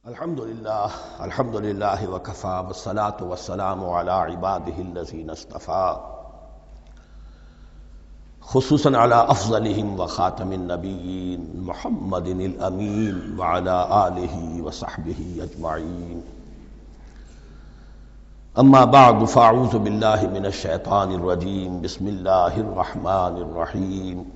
الحمدللہ وکفا والصلاة والسلام علی عباده الذین اصطفیٰ خصوصاً علی افضلہم وخاتم النبیین محمد الامین وعلی آلہ وصحبہ اجمعین اما بعد فاعوذ باللہ من الشیطان الرجیم بسم اللہ الرحمن الرحیم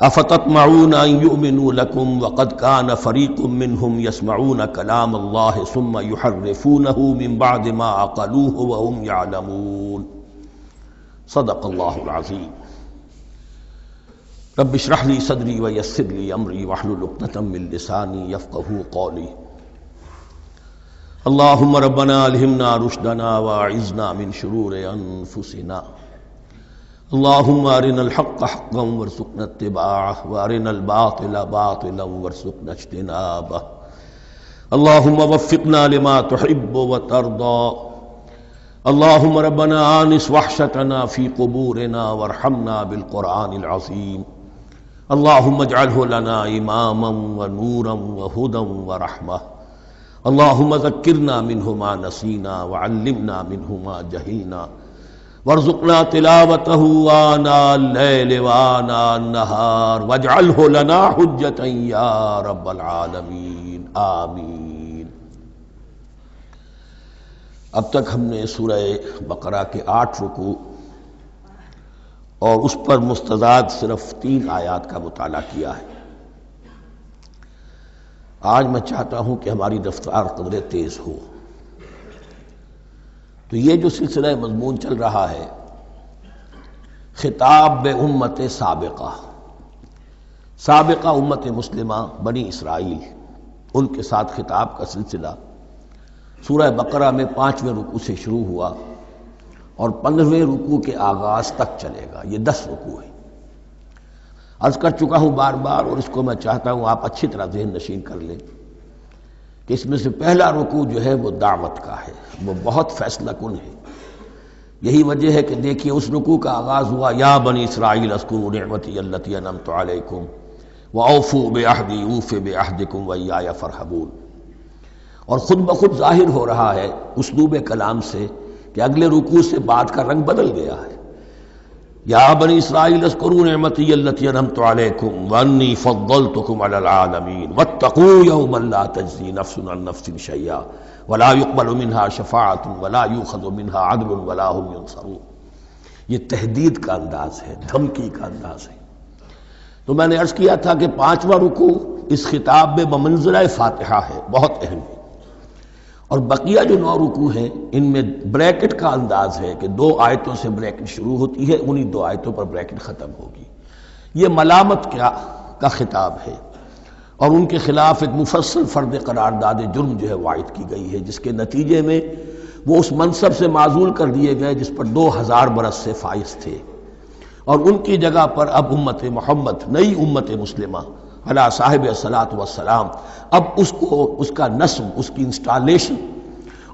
افتطمعون ان یؤمنوا لکم وقد کان فریق منہم یسمعون کلام اللہ ثم یحرفونہ من بعد ما عقلوہ وهم یعلمون صدق اللہ العظیم رب اشرح لی صدری ویسر لی امری واحلل عقدۃ من لسانی یفقہوا قولی اللہم ربنا الہمنا رشدنا واعذنا من شرور انفسنا اللہم ارنا الحق حقا وارزقنا اتباعہ وارنا الباطل باطلا وارزقنا اجتنابہ اللہم وفقنا لما تحب وترضى اللہم ربنا آنس وحشتنا فی قبورنا وارحمنا بالقرآن العظیم اللہم اجعلہ لنا اماما ونورا وہدا ورحمہ اللہم ذکرنا منہ ما نسینا وعلمنا منہ ما جہلنا وارزقنا تلاوته آناء اللیل وآناء النہار واجعلہ لنا حجتا یا رب العالمین آمین۔ اب تک ہم نے سورہ بقرہ کے 8 رکوع اور اس پر مستزاد صرف 3 آیات کا مطالعہ کیا ہے۔ آج میں چاہتا ہوں کہ ہماری رفتار قدرے تیز ہو۔ تو یہ جو سلسلہ مضمون چل رہا ہے خطاب بے امت سابقہ امت مسلمہ بنی اسرائیل، ان کے ساتھ خطاب کا سلسلہ سورہ بقرہ میں 5ویں رکوع سے شروع ہوا اور 15ویں رکوع کے آغاز تک چلے گا۔ یہ 10 رکوع ہیں۔ عرض کر چکا ہوں بار بار، اور اس کو میں چاہتا ہوں آپ اچھی طرح ذہن نشین کر لیں کہ اس میں سے پہلا رکوع جو ہے وہ دعوت کا ہے، وہ بہت فیصلہ کن ہے۔ یہی وجہ ہے کہ دیکھیے اس رکوع کا آغاز ہوا یا بنی اسرائیل اذکروا نعمتی التی انعمت علیکم واوفوا بعہدی اوف بعہدکم وایای فارہبون، اور خود بخود ظاہر ہو رہا ہے اسلوب کلام سے کہ اگلے رکوع سے بات کا رنگ بدل گیا ہے۔ یا بنی اسرائیل اذکروا نعمتی التی انعمت علیکم وانی فضلتکم علی العالمین واتقوا یوما لا تجزی نفس عن نفس شیئا ولا يقبل منها شفاعت ولا یؤخذ منها عدل ولا هم ينصرون۔ یہ تہدید کا انداز ہے، دھمکی کا انداز ہے۔ تو میں نے عرض کیا تھا کہ 5واں رکوع اس خطاب میں بمنزلہ فاتحہ ہے، بہت اہم ہے، اور بقیہ جو 9 رکوع ہیں ان میں بریکٹ کا انداز ہے کہ 2 آیتوں سے بریکٹ شروع ہوتی ہے، انہی 2 آیتوں پر بریکٹ ختم ہوگی۔ یہ ملامت کا خطاب ہے، اور ان کے خلاف ایک مفصل فرد قرارداد جرم جو ہے وائد کی گئی ہے، جس کے نتیجے میں وہ اس منصب سے معزول کر دیے گئے جس پر 2000 برس سے فائز تھے، اور ان کی جگہ پر اب امت محمد، نئی امت مسلمہ علی صاحب الصلاۃ والسلام، اب اس کا نصب، اس کی انسٹالیشن،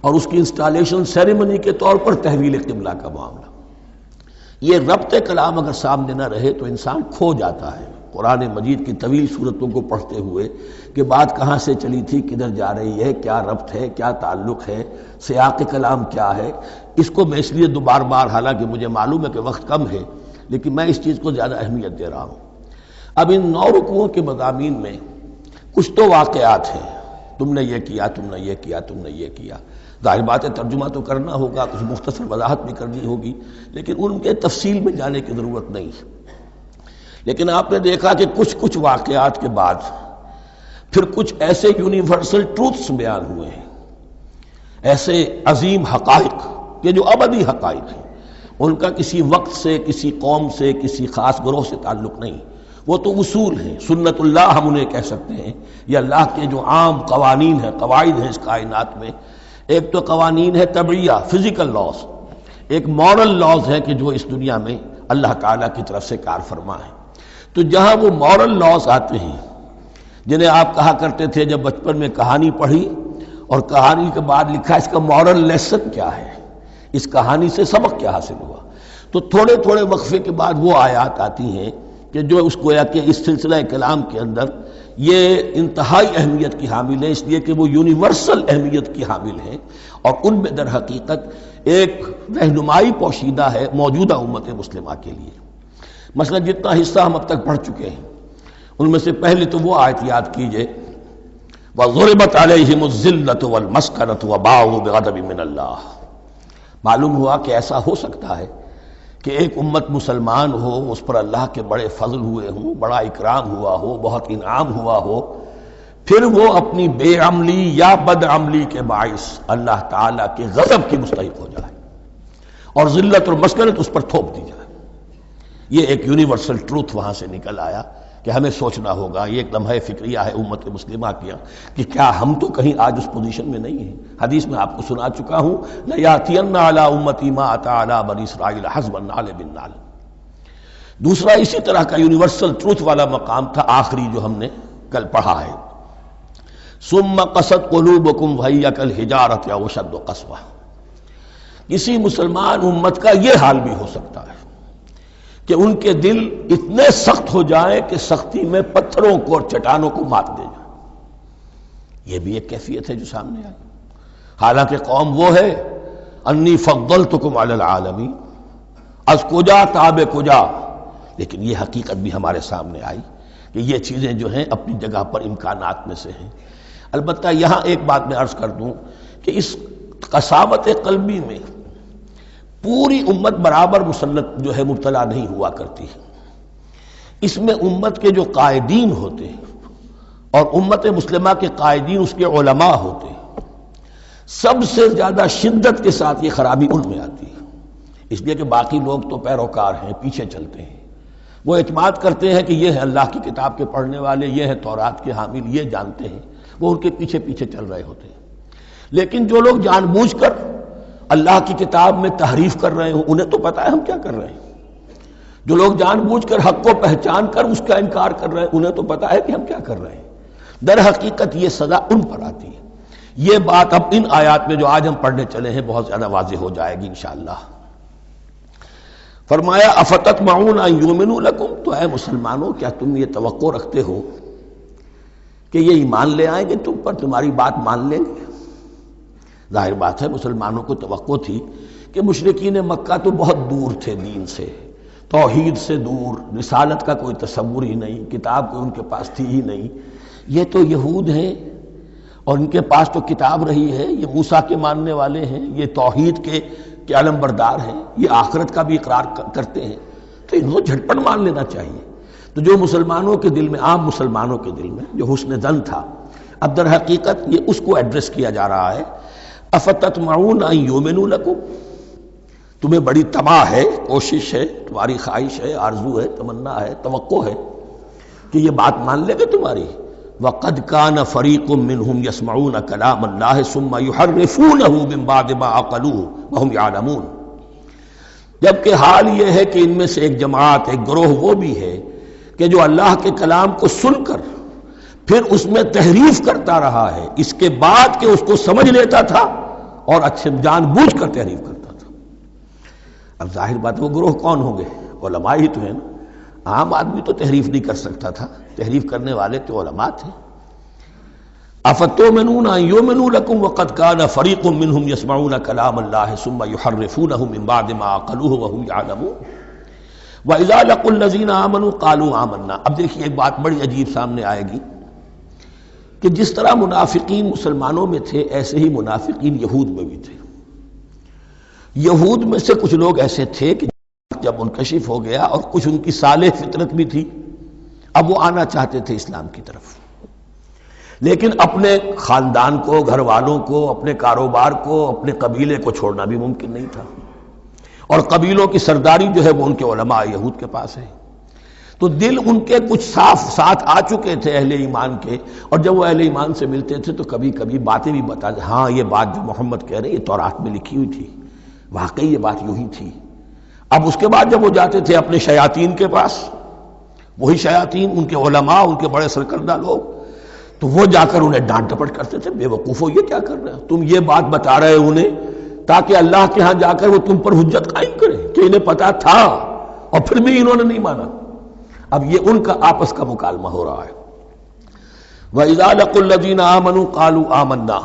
اور اس کی انسٹالیشن سیریمنی کے طور پر تحویل قبلہ کا معاملہ۔ یہ ربط کلام اگر سامنے نہ رہے تو انسان کھو جاتا ہے قرآن مجید کی طویل صورتوں کو پڑھتے ہوئے کہ بات کہاں سے چلی تھی، کدھر جا رہی ہے، کیا ربط ہے، کیا تعلق ہے، سیاق کلام کیا ہے۔ اس کو میں اس لیے بار بار، حالانکہ مجھے معلوم ہے کہ وقت کم ہے، لیکن میں اس چیز کو زیادہ اہمیت دے رہا ہوں۔ اب ان 9 رکوعوں کے مضامین میں کچھ تو واقعات ہیں، تم نے یہ کیا، تم نے یہ کیا، تم نے یہ کیا۔ ظاہر بات ہے ترجمہ تو کرنا ہوگا، کچھ مختصر وضاحت بھی کرنی ہوگی، لیکن ان کے تفصیل میں جانے کی ضرورت نہیں ہے۔ لیکن آپ نے دیکھا کہ کچھ واقعات کے بعد پھر کچھ ایسے یونیورسل ٹروتھس بیان ہوئے ہیں، ایسے عظیم حقائق کہ جو ابدی حقائق ہیں، ان کا کسی وقت سے، کسی قوم سے، کسی خاص گروہ سے تعلق نہیں، وہ تو اصول ہیں، سنت اللہ ہم انہیں کہہ سکتے ہیں، یہ اللہ کے جو عام قوانین ہیں، قواعد ہیں اس کائنات میں۔ ایک تو قوانین ہے طبعیہ، فزیکل لاز، ایک مورل لاز ہے کہ جو اس دنیا میں اللہ تعالیٰ کی طرف سے کار فرما ہے۔ تو جہاں وہ مورل لاز آتے ہیں جنہیں آپ کہا کرتے تھے جب بچپن میں کہانی پڑھی اور کہانی کے بعد لکھا اس کا مورل لیسن کیا ہے، اس کہانی سے سبق کیا حاصل ہوا، تو تھوڑے تھوڑے وقفے کے بعد وہ آیات آتی ہیں کہ جو اس گویا کہ اس سلسلہ کلام کے اندر یہ انتہائی اہمیت کی حامل ہے، اس لیے کہ وہ یونیورسل اہمیت کی حامل ہیں، اور ان میں در حقیقت ایک رہنمائی پوشیدہ ہے موجودہ امت مسلمہ کے لیے۔ مثلا جتنا حصہ ہم اب تک پڑھ چکے ہیں ان میں سے پہلے تو وہ آیت یاد کیجئے، وَضُرِبَتْ عَلَيْهِمُ الذِّلَّةُ وَالْمَسْكَنَةُ وَبَاءُوا بِغَضَبٍ مِّنَ اللَّهِ۔ معلوم ہوا کہ ایسا ہو سکتا ہے کہ ایک امت مسلمان ہو، اس پر اللہ کے بڑے فضل ہوئے ہوں، بڑا اکرام ہوا ہو، بہت انعام ہوا ہو، پھر وہ اپنی بے عملی یا بد عملی کے باعث اللہ تعالیٰ کے غضب کی مستحق ہو جائے اور ذلت اور مسکنت اس پر تھوپ دی جائے۔ یہ ایک یونیورسل ٹروتھ وہاں سے نکل آیا کہ ہمیں سوچنا ہوگا، یہ ایک لمحہ فکریہ ہے امت مسلمہ کیا کہ کیا ہم تو کہیں آج اس پوزیشن میں نہیں ہیں۔ حدیث میں آپ کو سنا چکا ہوں، لَيَأْتِيَنَّ عَلَىٰ أُمَّتِي مَا أَتَىٰ عَلَىٰ بَنِي إِسْرَائِيلَ حَسْبَ النَّعْلِ بِالنَّعْلِ۔ دوسرا اسی طرح کا یونیورسل ٹروتھ والا مقام تھا آخری جو ہم نے کل پڑھا ہے، ثُمَّ قَسَتْ قُلُوبُكُمْ وَهِيَ كَالْحِجَارَةِ أَوْ أَشَدُّ قَسْوَةً۔ کسی مسلمان امت کا یہ حال بھی ہو سکتا ہے کہ ان کے دل اتنے سخت ہو جائیں کہ سختی میں پتھروں کو اور چٹانوں کو مات دے جائیں۔ یہ بھی ایک کیفیت ہے جو سامنے آئی، حالانکہ قوم وہ ہے انی فضلتکم علی العالمین، از کجا تاب کجا، لیکن یہ حقیقت بھی ہمارے سامنے آئی کہ یہ چیزیں جو ہیں اپنی جگہ پر امکانات میں سے ہیں۔ البتہ یہاں ایک بات میں عرض کر دوں کہ اس قساوت قلبی میں پوری امت برابر مسلط جو ہے مبتلا نہیں ہوا کرتی ہے، اس میں امت کے جو قائدین ہوتے ہیں اور امت مسلمہ کے قائدین اس کے علماء ہوتے ہیں، سب سے زیادہ شدت کے ساتھ یہ خرابی ان میں آتی ہے، اس لیے کہ باقی لوگ تو پیروکار ہیں، پیچھے چلتے ہیں، وہ اعتماد کرتے ہیں کہ یہ ہے اللہ کی کتاب کے پڑھنے والے، یہ ہے تورات کے حامل، یہ جانتے ہیں، وہ ان کے پیچھے پیچھے چل رہے ہوتے ہیں۔ لیکن جو لوگ جان بوجھ کر اللہ کی کتاب میں تحریف کر رہے ہوں، انہیں تو پتہ ہے ہم کیا کر رہے ہیں۔ جو لوگ جان بوجھ کر حق کو پہچان کر اس کا انکار کر رہے ہیں، انہیں تو پتہ ہے کہ ہم کیا کر رہے ہیں۔ در حقیقت یہ سزا ان پر آتی ہے۔ یہ بات اب ان آیات میں جو آج ہم پڑھنے چلے ہیں بہت زیادہ واضح ہو جائے گی انشاءاللہ۔ فرمایا افتطمعون ان یؤمنوا لکم، تو اے مسلمانوں کیا تم یہ توقع رکھتے ہو کہ یہ ایمان لے آئیں گے تم پر، تمہاری بات مان لیں گے؟ ظاہر بات ہے مسلمانوں کو توقع تھی کہ مشرکین مکہ تو بہت دور تھے دین سے، توحید سے دور، رسالت کا کوئی تصور ہی نہیں، کتاب کوئی ان کے پاس تھی ہی نہیں۔ یہ تو یہود ہیں اور ان کے پاس تو کتاب رہی ہے، یہ موسیٰ کے ماننے والے ہیں، یہ توحید کے علم بردار ہیں، یہ آخرت کا بھی اقرار کرتے ہیں، تو انہوں جھٹپٹ مان لینا چاہیے۔ تو جو مسلمانوں کے دل میں، عام مسلمانوں کے دل میں جو حسن ظن تھا، اب در حقیقت یہ اس کو ایڈریس کیا جا رہا ہے، افتطمعون ان یؤمنوا لکم، تمہیں بڑی طمع ہے، کوشش ہے، تمہاری خواہش ہے، آرزو ہے، تمنا ہے، توقع ہے کہ یہ بات مان لے گے تمہاری۔ وَقَدْ كَانَ فَرِيقٌ مِّنْهُمْ يَسْمَعُونَ كَلَامَ اللَّهِ ثُمَّ يُحَرِّفُونَهُ مِن بَعْدِ مَا عَقَلُوهُ وَهُمْ يَعْلَمُونَ، جبکہ حال یہ ہے کہ ان میں سے ایک جماعت، ایک گروہ وہ بھی ہے کہ جو اللہ کے کلام کو سن کر پھر اس میں تحریف کرتا رہا ہے، اس کے بعد کہ اس کو سمجھ لیتا تھا اور اچھے جان بوجھ کر تحریف کرتا تھا۔ اب ظاہر بات وہ گروہ کون ہوں گے؟ علماء ہی تو ہیں نا، عام آدمی تو تحریف نہیں کر سکتا تھا، تحریف کرنے والے تو علماء تھے۔ افتؤمنون ان یؤمنوا لکم وقد کان فریق منهم یسمعون کلام اللہ ثم یحرفونہ من بعد ما عقلوہ وهم یعلمون واذا لقوا الذین آمنوا قالوا آمنا۔ اب دیکھیے ایک بات بڑی عجیب سامنے آئے گی کہ جس طرح منافقین مسلمانوں میں تھے ایسے ہی منافقین یہود میں بھی تھے۔ یہود میں سے کچھ لوگ ایسے تھے کہ جب منکشف ہو گیا اور کچھ ان کی صالح فطرت بھی تھی، اب وہ آنا چاہتے تھے اسلام کی طرف، لیکن اپنے خاندان کو، گھر والوں کو، اپنے کاروبار کو، اپنے قبیلے کو چھوڑنا بھی ممکن نہیں تھا، اور قبیلوں کی سرداری جو ہے وہ ان کے علماء یہود کے پاس ہے۔ تو دل ان کے کچھ صاف ساتھ آ چکے تھے اہل ایمان کے، اور جب وہ اہل ایمان سے ملتے تھے تو کبھی کبھی باتیں بھی بتاتے، ہاں یہ بات جو محمد کہہ رہے ہیں یہ تورات میں لکھی ہوئی تھی، واقعی یہ بات یوں ہی تھی۔ اب اس کے بعد جب وہ جاتے تھے اپنے شیاطین کے پاس، وہی شیاطین ان کے علماء، ان کے بڑے سرکردہ لوگ، تو وہ جا کر انہیں ڈانٹ ڈپٹ کرتے تھے، بے وقوفو یہ کیا کر رہے ہو، تم یہ بات بتا رہے ہو انہیں تاکہ اللہ کے ہاں جا کر وہ تم پر حجت قائم کرے کہ انہیں پتا تھا اور پھر بھی انہوں نے نہیں مانا۔ اب یہ ان کا آپس کا مکالمہ ہو رہا ہے۔ وَإِذَا لَقُوا الَّذِينَ آمَنُوا قَالُوا آمَنَّا.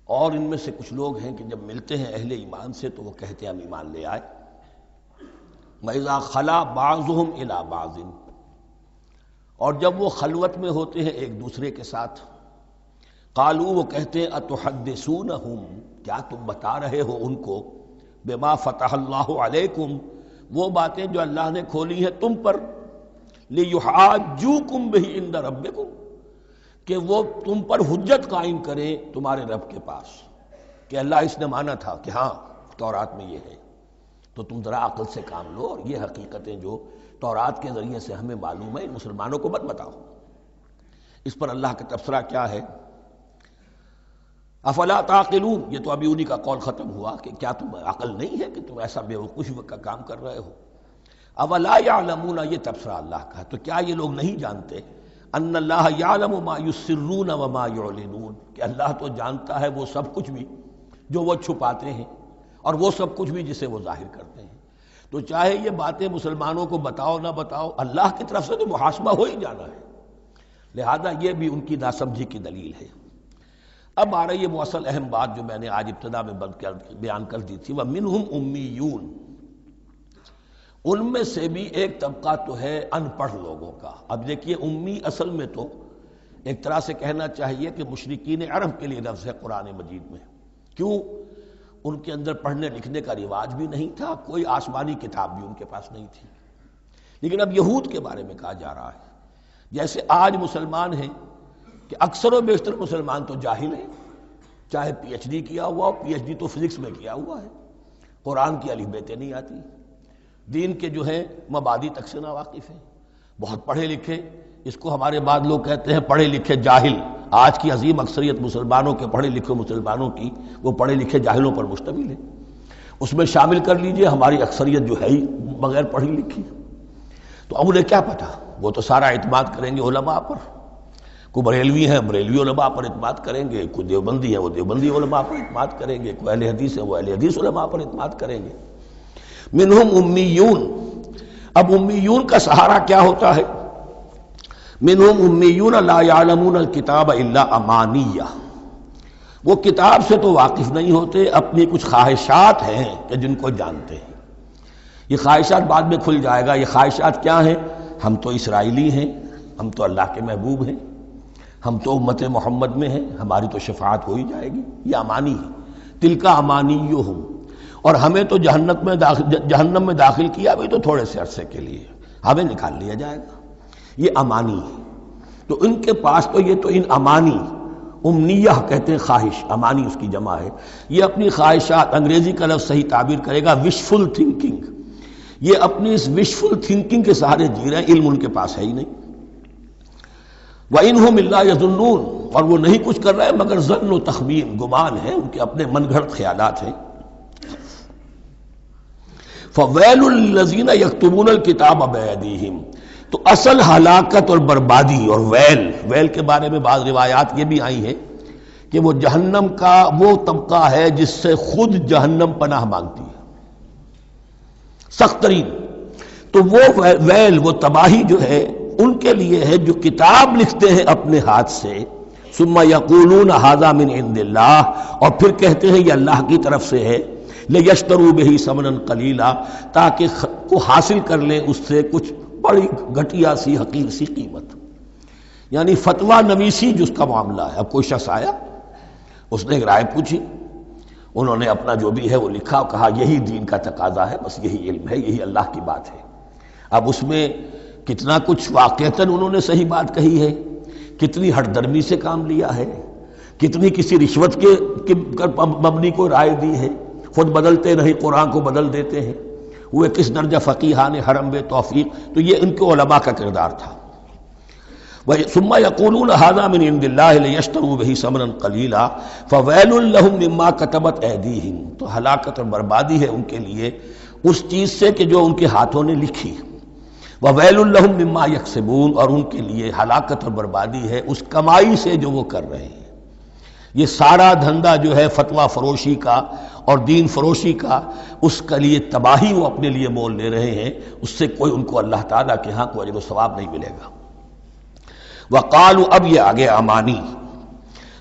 اور ان میں سے کچھ لوگ ہیں کہ جب ملتے ہیں اہل ایمان سے تو وہ کہتے ہیں ہم ایمان لے آئے. وَإِذَا خَلَا بَعْضُهُمْ إِلَى بَعْضٍ، اور جب وہ خلوت میں ہوتے ہیں ایک دوسرے کے ساتھ، قالوا وہ کہتے ہیں اتحدثونہم، کیا تم بتا رہے ہو ان کو، بما فتح اللہ علیکم، وہ باتیں جو اللہ نے کھولی ہیں تم پر، لیحاجوکم بہ عند ربکم، کہ وہ تم پر حجت قائم کریں تمہارے رب کے پاس، کہ اللہ اس نے مانا تھا کہ ہاں تورات میں یہ ہے، تو تم ذرا عقل سے کام لو، اور یہ حقیقتیں جو تورات کے ذریعے سے ہمیں معلوم ہے ان مسلمانوں کو مت بتاؤ. اس پر اللہ کا تبصرہ کیا ہے؟ افلا تعقلون، یہ تو ابھی انہی کا قول ختم ہوا کہ کیا تم عقل نہیں ہے کہ تم ایسا بیوقوفی کا کام کر رہے ہو. اولا یعلمون، یہ تبصرہ اللہ کا، تو کیا یہ لوگ نہیں جانتے ان اللہ یعلم ما یسرون وما یعلنون، کہ اللہ تو جانتا ہے وہ سب کچھ بھی جو وہ چھپاتے ہیں اور وہ سب کچھ بھی جسے وہ ظاہر کرتے ہیں. تو چاہے یہ باتیں مسلمانوں کو بتاؤ نہ بتاؤ، اللہ کی طرف سے تو محاسبہ ہو ہی جانا ہے، لہذا یہ بھی ان کی ناسمجھی کی دلیل ہے. اب آ رہی ہے وہ اصل اہم بات جو میں نے آج ابتدا میں بیان کر دی تھی، وَمِنْهُمْ أُمِّيُّونَ، ان میں سے بھی ایک طبقہ تو ہے ان پڑھ لوگوں کا. اب دیکھیے امی اصل میں تو ایک طرح سے کہنا چاہیے کہ مشرکین عرب کے لیے لفظ ہے قرآن مجید میں. کیوں؟ ان کے اندر پڑھنے لکھنے کا رواج بھی نہیں تھا، کوئی آسمانی کتاب بھی ان کے پاس نہیں تھی. لیکن اب یہود کے بارے میں کہا جا رہا ہے، جیسے آج مسلمان ہیں کہ اکثر و بیشتر مسلمان تو جاہل ہیں، چاہے پی ایچ ڈی کیا ہوا ہو، پی ایچ ڈی تو فزکس میں کیا ہوا ہے، قرآن کی الف بیتیں نہیں آتی، دین کے جو ہیں مبادی تک سے ناواقف ہیں، بہت پڑھے لکھے، اس کو ہمارے بعد لوگ کہتے ہیں پڑھے لکھے جاہل. آج کی عظیم اکثریت مسلمانوں کے پڑھے لکھے مسلمانوں کی وہ پڑھے لکھے جاہلوں پر مشتمل ہے. اس میں شامل کر لیجئے ہماری اکثریت جو ہے ہی بغیر پڑھی لکھی. تو اب انہیں کیا پتا، وہ تو سارا اعتماد کریں گے علماء پر. کوئی بریلوی ہیں بریلوی علماء پر اعتماد کریں گے، کوئی دیوبندی ہیں وہ دیوبندی علماء پر اعتماد کریں گے، کوئی اہل حدیث ہیں وہ اہل حدیث علماء پر اعتماد کریں گے. منہم امیون، اب امیون کا سہارا کیا ہوتا ہے؟ منہم امیون لا یعلمون الکتاب الا امانیہ، وہ کتاب سے تو واقف نہیں ہوتے، اپنی کچھ خواہشات ہیں کہ جن کو جانتے ہیں. یہ خواہشات بعد میں کھل جائے گا. یہ خواہشات کیا ہیں؟ ہم تو اسرائیلی ہیں، ہم تو اللہ کے محبوب ہیں، ہم تو امت محمد میں ہیں، ہماری تو شفاعت ہو ہی جائے گی. یہ امانی ہے. تلک امانیہم، اور ہمیں تو جہنم میں داخل کیا بھی تو تھوڑے سے عرصے کے لیے، ہمیں نکال لیا جائے گا. یہ امانی ہے. تو ان کے پاس تو یہ تو ان امانی، امنیہ کہتے ہیں خواہش، امانی اس کی جمع ہے. یہ اپنی خواہشات، انگریزی کا لفظ صحیح تعبیر کرے گا وشفل تھنکنگ، یہ اپنی اس وشفل تھنکنگ کے سہارے جی رہے ہیں، علم ان کے پاس ہے ہی نہیں. وَإِنْهُمْ إِلَّا يَظُنُّونَ، اور وہ نہیں کچھ کر رہے ہیں مگر ظن و تخمین، گمان ہے، ان کے اپنے من گھڑت خیالات ہیں. فَوَيْلٌ لِّلَّذِينَ يَكْتُبُونَ الْكِتَابَ بِأَيْدِيهِمْ، تو اصل ہلاکت اور بربادی اور ویل کے بارے میں بعض روایات یہ بھی آئی ہیں کہ وہ جہنم کا وہ طبقہ ہے جس سے خود جہنم پناہ مانگتی ہے، سخت ترین. تو وہ ویل، وہ تباہی جو ہے ان کے لیے ہے جو کتاب لکھتے ہیں اپنے ہاتھ سے، ثم یقولون ھذا من عند اللہ، اور پھر کہتے ہیں یہ اللہ کی طرف سے ہے، لیشتروا بہ ثمنا قلیلا، تاکہ کو حاصل کر لیں اس سے کچھ بڑی گھٹیا سی حقیر سی قیمت. یعنی فتویٰ نویسی جس کا معاملہ ہے. اب کوئی شخص آیا، اس نے ایک رائے پوچھی، انہوں نے اپنا جو بھی ہے وہ لکھا اور کہا یہی دین کا تقاضا ہے، بس یہی علم ہے، یہی اللہ کی بات ہے. اب اس میں کتنا کچھ واقعتاً انہوں نے صحیح بات کہی ہے، کتنی ہٹ درمی سے کام لیا ہے، کتنی کسی رشوت کے مبنی کو رائے دی ہے، خود بدلتے نہیں قرآن کو بدل دیتے ہیں، وہ کس درجہ فقیہان حرم بے توفیق. تو یہ ان کے علماء کا کردار تھا. ثم یقولون ھذا من عند اللہ لیشتروا بہ ثمنا قلیلا فویل لہم مما کتبت ایدیہم، تو ہلاکت اور بربادی ہے ان کے لیے اس چیز سے کہ جو ان کے ہاتھوں نے لکھی. وویل لہم مما یکسبون، اور ان کے لیے ہلاکت اور بربادی ہے اس کمائی سے جو وہ کر رہے ہیں. یہ سارا دھندا جو ہے فتویٰ فروشی کا اور دین فروشی کا، اس کے لیے تباہی وہ اپنے لیے مول لے رہے ہیں، اس سے کوئی ان کو اللہ تعالیٰ کے ہاں کوئی اجر و ثواب نہیں ملے گا۔ وقالوا، اب یہ آگے امانی،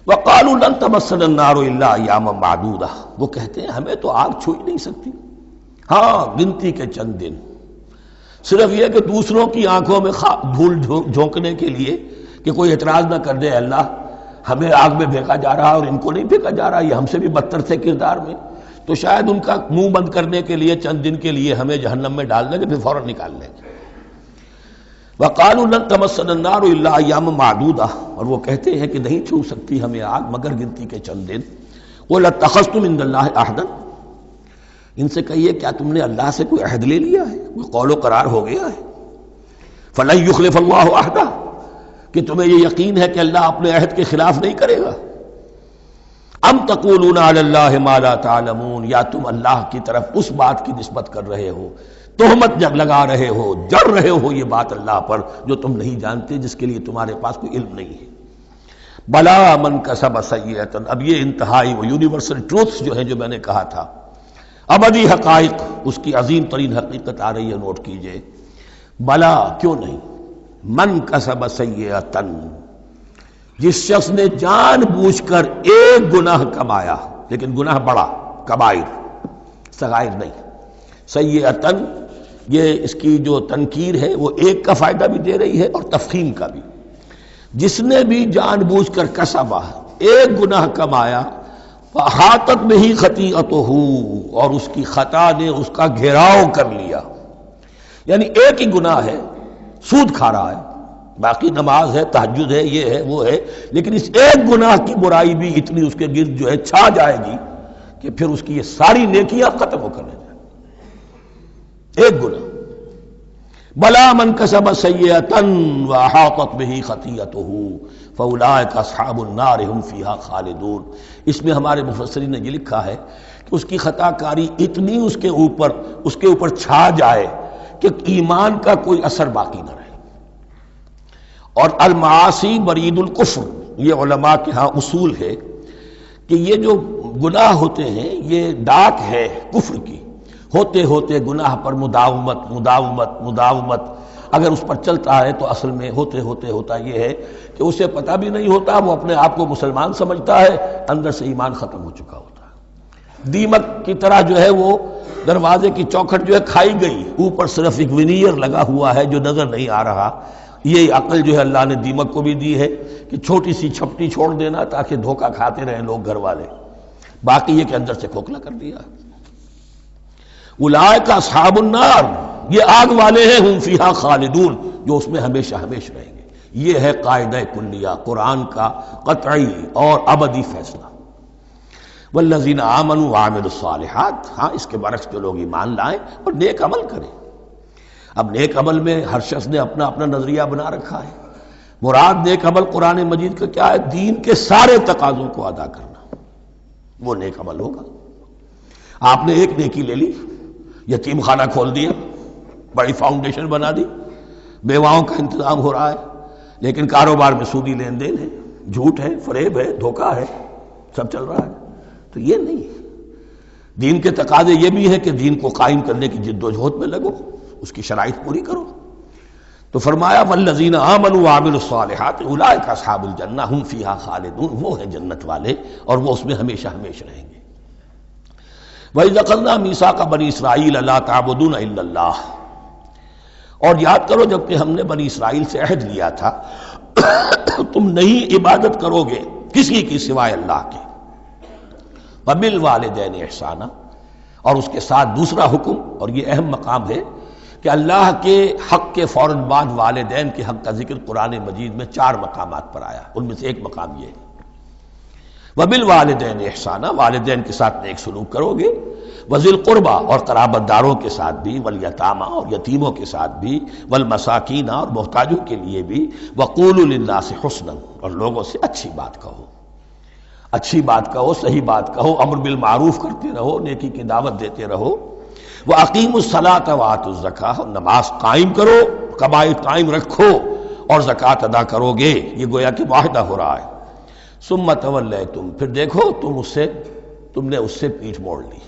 وقالوا لن تمسنا النار الا ایاما معدودہ، وہ کہتے ہیں ہمیں تو آگ چھو ہی نہیں سکتی، ہاں گنتی کے چند دن، صرف یہ کہ دوسروں کی آنکھوں میں دھول جھونکنے کے لیے کہ کوئی اعتراض نہ کر دے، اللہ ہمیں آگ میں پھینکا جا رہا اور ان کو نہیں پھینکا جا رہا، یہ ہم سے بھی بدتر تھے کردار میں، تو شاید ان کا منہ بند کرنے کے لیے چند دن کے لیے ہمیں جہنم میں ڈال دیں گے، پھر فوراً نکال لیں گے۔ وقالوا لن تمسنا النار الا ایاما معدودہ، اور وہ کہتے ہیں کہ نہیں چھو سکتی ہمیں آگ مگر گنتی کے چند دن۔ قل اتخذتم عند اللہ عہدا، ان سے کہیے کیا تم نے اللہ سے کوئی عہد لے لیا ہے، کوئی قول و قرار ہو گیا ہے؟ فلن یخلف اللہ عہدہ، کہ تمہیں یہ یقین ہے کہ اللہ اپنے عہد کے خلاف نہیں کرے گا؟ ام تقولون علی اللہ ما لا تعلمون، یا تم اللہ کی طرف اس بات کی نسبت کر رہے ہو، تہمت جب لگا رہے ہو، جڑ رہے ہو یہ بات اللہ پر جو تم نہیں جانتے، جس کے لیے تمہارے پاس کوئی علم نہیں ہے۔ بلا من کسب سیئۃ، اب یہ انتہائی وہ یونیورسل ٹروتھس جو ہیں جو میں نے کہا تھا، ابدی حقائق، اس کی عظیم ترین حقیقت آ رہی ہے، نوٹ کیجئے۔ بلا، کیوں نہیں، من کسب سیئۃ، جس شخص نے جان بوجھ کر ایک گناہ کمایا، لیکن گناہ بڑا، کبائر، صغائر نہیں، سیئۃ، یہ اس کی جو تنکیر ہے وہ ایک کا فائدہ بھی دے رہی ہے اور تفخیم کا بھی۔ جس نے بھی جان بوجھ کر کسبا، ایک گناہ کمایا، فاحاطت بہ خطیئتہ، اور اس کی خطا نے اس کا گھیراؤ کر لیا، یعنی ایک ہی گناہ ہے، سود کھا رہا ہے، باقی نماز ہے، تہجد ہے، یہ ہے وہ ہے، لیکن اس ایک گناہ کی برائی بھی اتنی اس کے گرد جو ہے چھا جائے گی کہ پھر اس کی یہ ساری نیکیاں ختم ہو کر رہ جائیں، ایک گناہ۔ بلا من کسب سیئۃ واحاطت بہ خطیئتہ فاولئک اصحاب النار هم فیہا خالدون، اس میں ہمارے مفسرین نے یہ لکھا ہے کہ اس کی خطا کاری اتنی اس کے اوپر چھا جائے کہ ایمان کا کوئی اثر باقی نہ رہے۔ اور المعاصی برید الکفر، یہ علماء کے ہاں اصول ہے کہ یہ جو گناہ ہوتے ہیں یہ ڈاک ہے کفر کی، ہوتے ہوتے گناہ پر مداومت اگر اس پر چلتا ہے تو اصل میں ہوتے ہوتے ہوتا یہ ہے کہ اسے پتہ بھی نہیں ہوتا، وہ اپنے آپ کو مسلمان سمجھتا ہے، اندر سے ایمان ختم ہو چکا ہوتا ہے، دیمک کی طرح جو ہے وہ دروازے کی چوکھٹ جو ہے کھائی گئی، اوپر صرف ایک ونیئر لگا ہوا ہے جو نظر نہیں آ رہا۔ یہ عقل جو ہے اللہ نے دیمک کو بھی دی ہے کہ چھوٹی سی چھپٹی چھوڑ دینا تاکہ دھوکہ کھاتے رہیں لوگ گھر والے، باقی یہ کہ اندر سے کھوکھلا کر دیا۔ اولئک اصحاب النار، یہ آگ والے ہیں، ہم فیہا خالدون، جو اس میں ہمیشہ ہمیشہ رہیں گے۔ یہ ہے قاعدہ کلیہ، قرآن کا قطعی اور ابدی فیصلہ۔ والذین آمنوا وعملوا الصالحات، ہاں اس کے برعکس جو لوگ ایمان لائیں اور نیک عمل کریں۔ اب نیک عمل میں ہر شخص نے اپنا اپنا نظریہ بنا رکھا ہے، مراد نیک عمل قرآن مجید کا کیا ہے؟ دین کے سارے تقاضوں کو ادا کرنا، وہ نیک عمل ہوگا۔ آپ نے ایک نیکی لے لی، یتیم خانہ کھول دیا، بڑی فاؤنڈیشن بنا دی، بیواؤں کا انتظام ہو رہا ہے، لیکن کاروبار میں سودی لین دین ہے، جھوٹ ہے، فریب ہے، دھوکہ ہے، سب چل رہا ہے، تو یہ نہیں۔ دین کے تقاضے یہ بھی ہے کہ دین کو قائم کرنے کی جد و جہد میں لگو، اس کی شرائط پوری کرو۔ تو فرمایا والذین آمنوا وعملوا الصالحات اولئک اصحاب الجنہ هم فیہا خالدون، وہ ہیں جنت والے اور وہ اس میں ہمیشہ ہمیشہ رہیں گے۔ وَإِذْ أَخَذْنَا مِيثَاقَ بَنِي إِسْرَائِيلَ لَا تَعْبُدُونَ إِلَّا اللَّهَ، اور یاد کرو جب کہ ہم نے بنی اسرائیل سے عہد لیا تھا تم نہیں عبادت کرو گے کسی کی سوائے اللہ کے، وَبِالْوَالِدَيْنِ إِحْسَانًا، اور اس کے ساتھ دوسرا حکم، اور یہ اہم مقام ہے کہ اللہ کے حق کے فوراً بعد والدین کے حق کا ذکر قرآن مجید میں 4 مقامات پر آیا، ان میں سے ایک مقام یہ ہے وَبِالْوَالِدَيْنِ إِحْسَانًا، والدین کے ساتھ نیک سلوک کرو گے، وَذِي الْقُرْبَى، اور قرابت داروں کے ساتھ بھی، وَالْيَتَامَى، اور یتیموں کے ساتھ بھی، وَالْمَسَاكِينَ، اور محتاجوں کے لیے بھی، وَقُولُوا لِلنَّاسِ حُسْنًا، اور لوگوں سے اچھی بات کہو، اچھی بات کہو، صحیح بات کہو، امر بالمعروف کرتے رہو، نیکی کی دعوت دیتے رہو، وَأَقِيمُوا الصَّلَاةَ وَآتُوا الزَّكَاةَ، اور نماز قائم کرو، قبائل قائم رکھو اور زکوٰۃ ادا کرو گے، یہ گویا کہ معاہدہ ہو رہا ہے۔ ثم تولیتم، پھر دیکھو تم نے اس سے پیٹھ موڑ لی،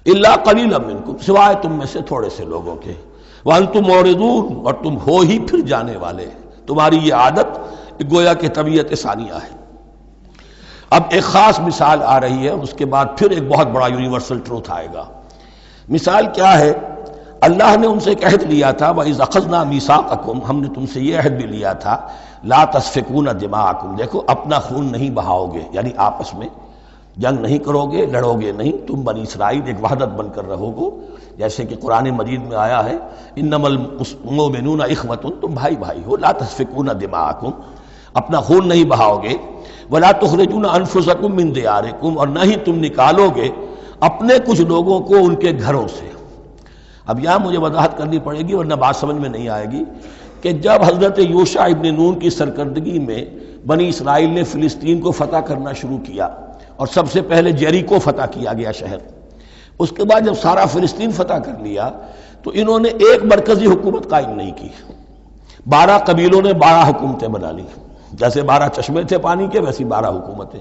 الا قلیلا منکم، سوائے تم میں سے تھوڑے سے لوگوں کے، وانتم معرضون، اور تم ہو ہی پھر جانے والے، تمہاری یہ عادت گویا کہ طبیعت ثانیہ ہے۔ اب ایک خاص مثال آ رہی ہے، اس کے بعد پھر ایک بہت بڑا یونیورسل ٹروتھ آئے گا۔ مثال کیا ہے؟ اللہ نے ان سے ایک عہد لیا تھا، وَإِذْ أَخَذْنَا مِيثَاقَكُمْ، ہم نے تم سے یہ عہد بھی لیا تھا، لَا تَسْفِكُونَ دِمَاءَكُمْ، دیکھو اپنا خون نہیں بہاؤ گے، یعنی آپس میں جنگ نہیں کرو گے، لڑو گے نہیں، تم بنی اسرائیل ایک وحدت بن کر رہو گے، جیسے کہ قرآن مجید میں آیا ہے انما المؤمنون اخوۃ، تم بھائی بھائی ہو، لا تسفکون دماءکم، اپنا خون نہیں بہاؤ گے، ولا تخرجون انفسکم من دیارکم، اور نہ ہی تم نکالو گے اپنے کچھ لوگوں کو ان کے گھروں سے۔ اب یہاں مجھے وضاحت کرنی پڑے گی ورنہ بات سمجھ میں نہیں آئے گی کہ جب حضرت یوشع ابن نون کی سرکردگی میں بنی اسرائیل نے فلسطین کو فتح کرنا شروع کیا، اور سب سے پہلے جیریکو فتح کیا گیا شہر، اس کے بعد جب سارا فلسطین فتح کر لیا تو انہوں نے ایک مرکزی حکومت قائم نہیں کی، 12 قبیلوں نے 12 حکومتیں بنا لی، جیسے 12 چشمے تھے پانی کے ویسی 12 حکومتیں۔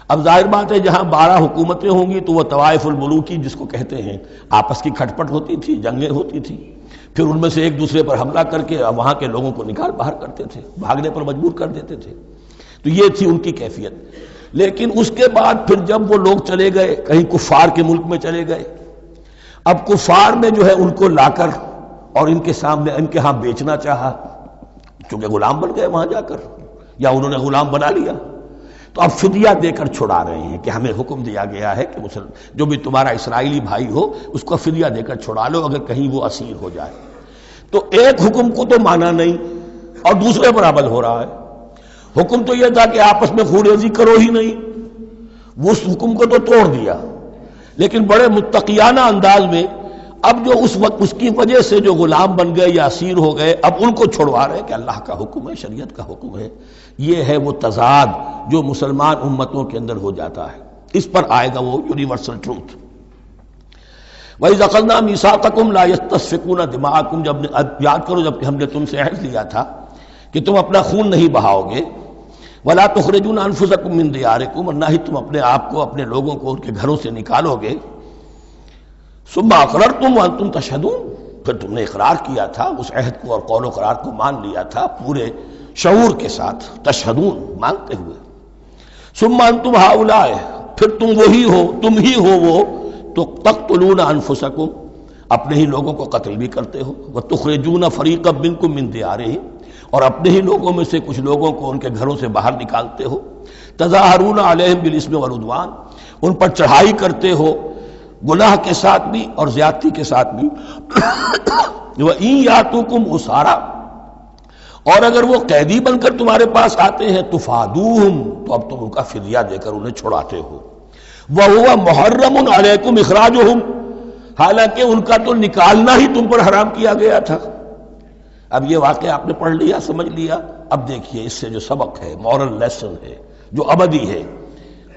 اب ظاہر بات ہے جہاں 12 حکومتیں ہوں گی تو وہ طوائف الملوکی جس کو کہتے ہیں، آپس کی کھٹ پٹ ہوتی تھی، جنگیں ہوتی تھی، پھر ان میں سے ایک دوسرے پر حملہ کر کے وہاں کے لوگوں کو نکال باہر کرتے تھے، بھاگنے پر مجبور کر دیتے تھے، تو یہ تھی ان کی کیفیت۔ لیکن اس کے بعد پھر جب وہ لوگ چلے گئے کہیں کفار کے ملک میں چلے گئے، اب کفار نے جو ہے ان کو لا کر اور ان کے سامنے ان کے ہاں بیچنا چاہا، چونکہ غلام بن گئے وہاں جا کر، یا انہوں نے غلام بنا لیا، تو اب فدیہ دے کر چھڑا رہے ہیں کہ ہمیں حکم دیا گیا ہے کہ جو بھی تمہارا اسرائیلی بھائی ہو اس کو فدیہ دے کر چھڑا لو اگر کہیں وہ اسیر ہو جائے۔ تو ایک حکم کو تو مانا نہیں اور دوسرے پر عمل ہو رہا ہے۔ حکم تو یہ تھا کہ آپس میں خون ریزی کرو ہی نہیں، وہ اس حکم کو تو توڑ دیا، لیکن بڑے متقیانہ انداز میں اب جو اس وقت اس کی وجہ سے جو غلام بن گئے یا اسیر ہو گئے اب ان کو چھڑوا رہے کہ اللہ کا حکم ہے، شریعت کا حکم ہے۔ یہ ہے وہ تضاد جو مسلمان امتوں کے اندر ہو جاتا ہے، اس پر آئے گا وہ یونیورسل ٹروتھ۔ وَإِذْ أَخَذْنَا مِيثَاقَكُمْ لَا يَسْتَسْفِكُونَ دِمَاءَكُمْ، جب یاد کرو جب کہ ہم نے تم سے عہد لیا تھا کہ تم اپنا خون نہیں بہاؤ گے، وَلَا تُخْرِجُونَ أَنفُسَكُم مِّن دِيَارِكُمْ، اور نہ ہی تم اپنے آپ کو اپنے لوگوں کو ان کے گھروں سے نکالو گے، ثُمَّ أَقْرَرْتُمْ وَأَنْتُمْ تَشْهَدُونَ، پھر تم نے اقرار کیا تھا اس عہد کو اور قول و قرار کو مان لیا تھا پورے شعور کے ساتھ، تشہدون مانتے ہوئے، ثُمَّ أَنْتُمْ هَؤُلَاءِ، پھر تم وہی ہو، تم ہی ہو وہ تو تقتلون انفسکم، اپنے ہی لوگوں کو قتل بھی کرتے ہو، وتخرجون فریقا منکم من دیارہم، اور اپنے ہی لوگوں میں سے کچھ لوگوں کو ان کے گھروں سے باہر نکالتے ہو، تظاہرون علیہم بالاسم والعدوان، ان پر چڑھائی کرتے ہو گناہ کے ساتھ بھی اور زیادتی کے ساتھ بھی، وَإِن یاتوکم اسارا، اور اگر وہ قیدی بن کر تمہارے پاس آتے ہیں تفادوہم، تو اب تم ان کا فدیہ دے کر انہیں چھڑاتے ہو، وَهُوَ مُحَرَّمٌ عَلَيْكُمْ إِخْرَاجُهُمْ، حالانکہ ان کا تو نکالنا ہی تم پر حرام کیا گیا تھا۔ اب یہ واقعہ آپ نے پڑھ لیا، سمجھ لیا، اب دیکھیے اس سے جو سبق ہے، مورل لیسن ہے جو ابدی ہے،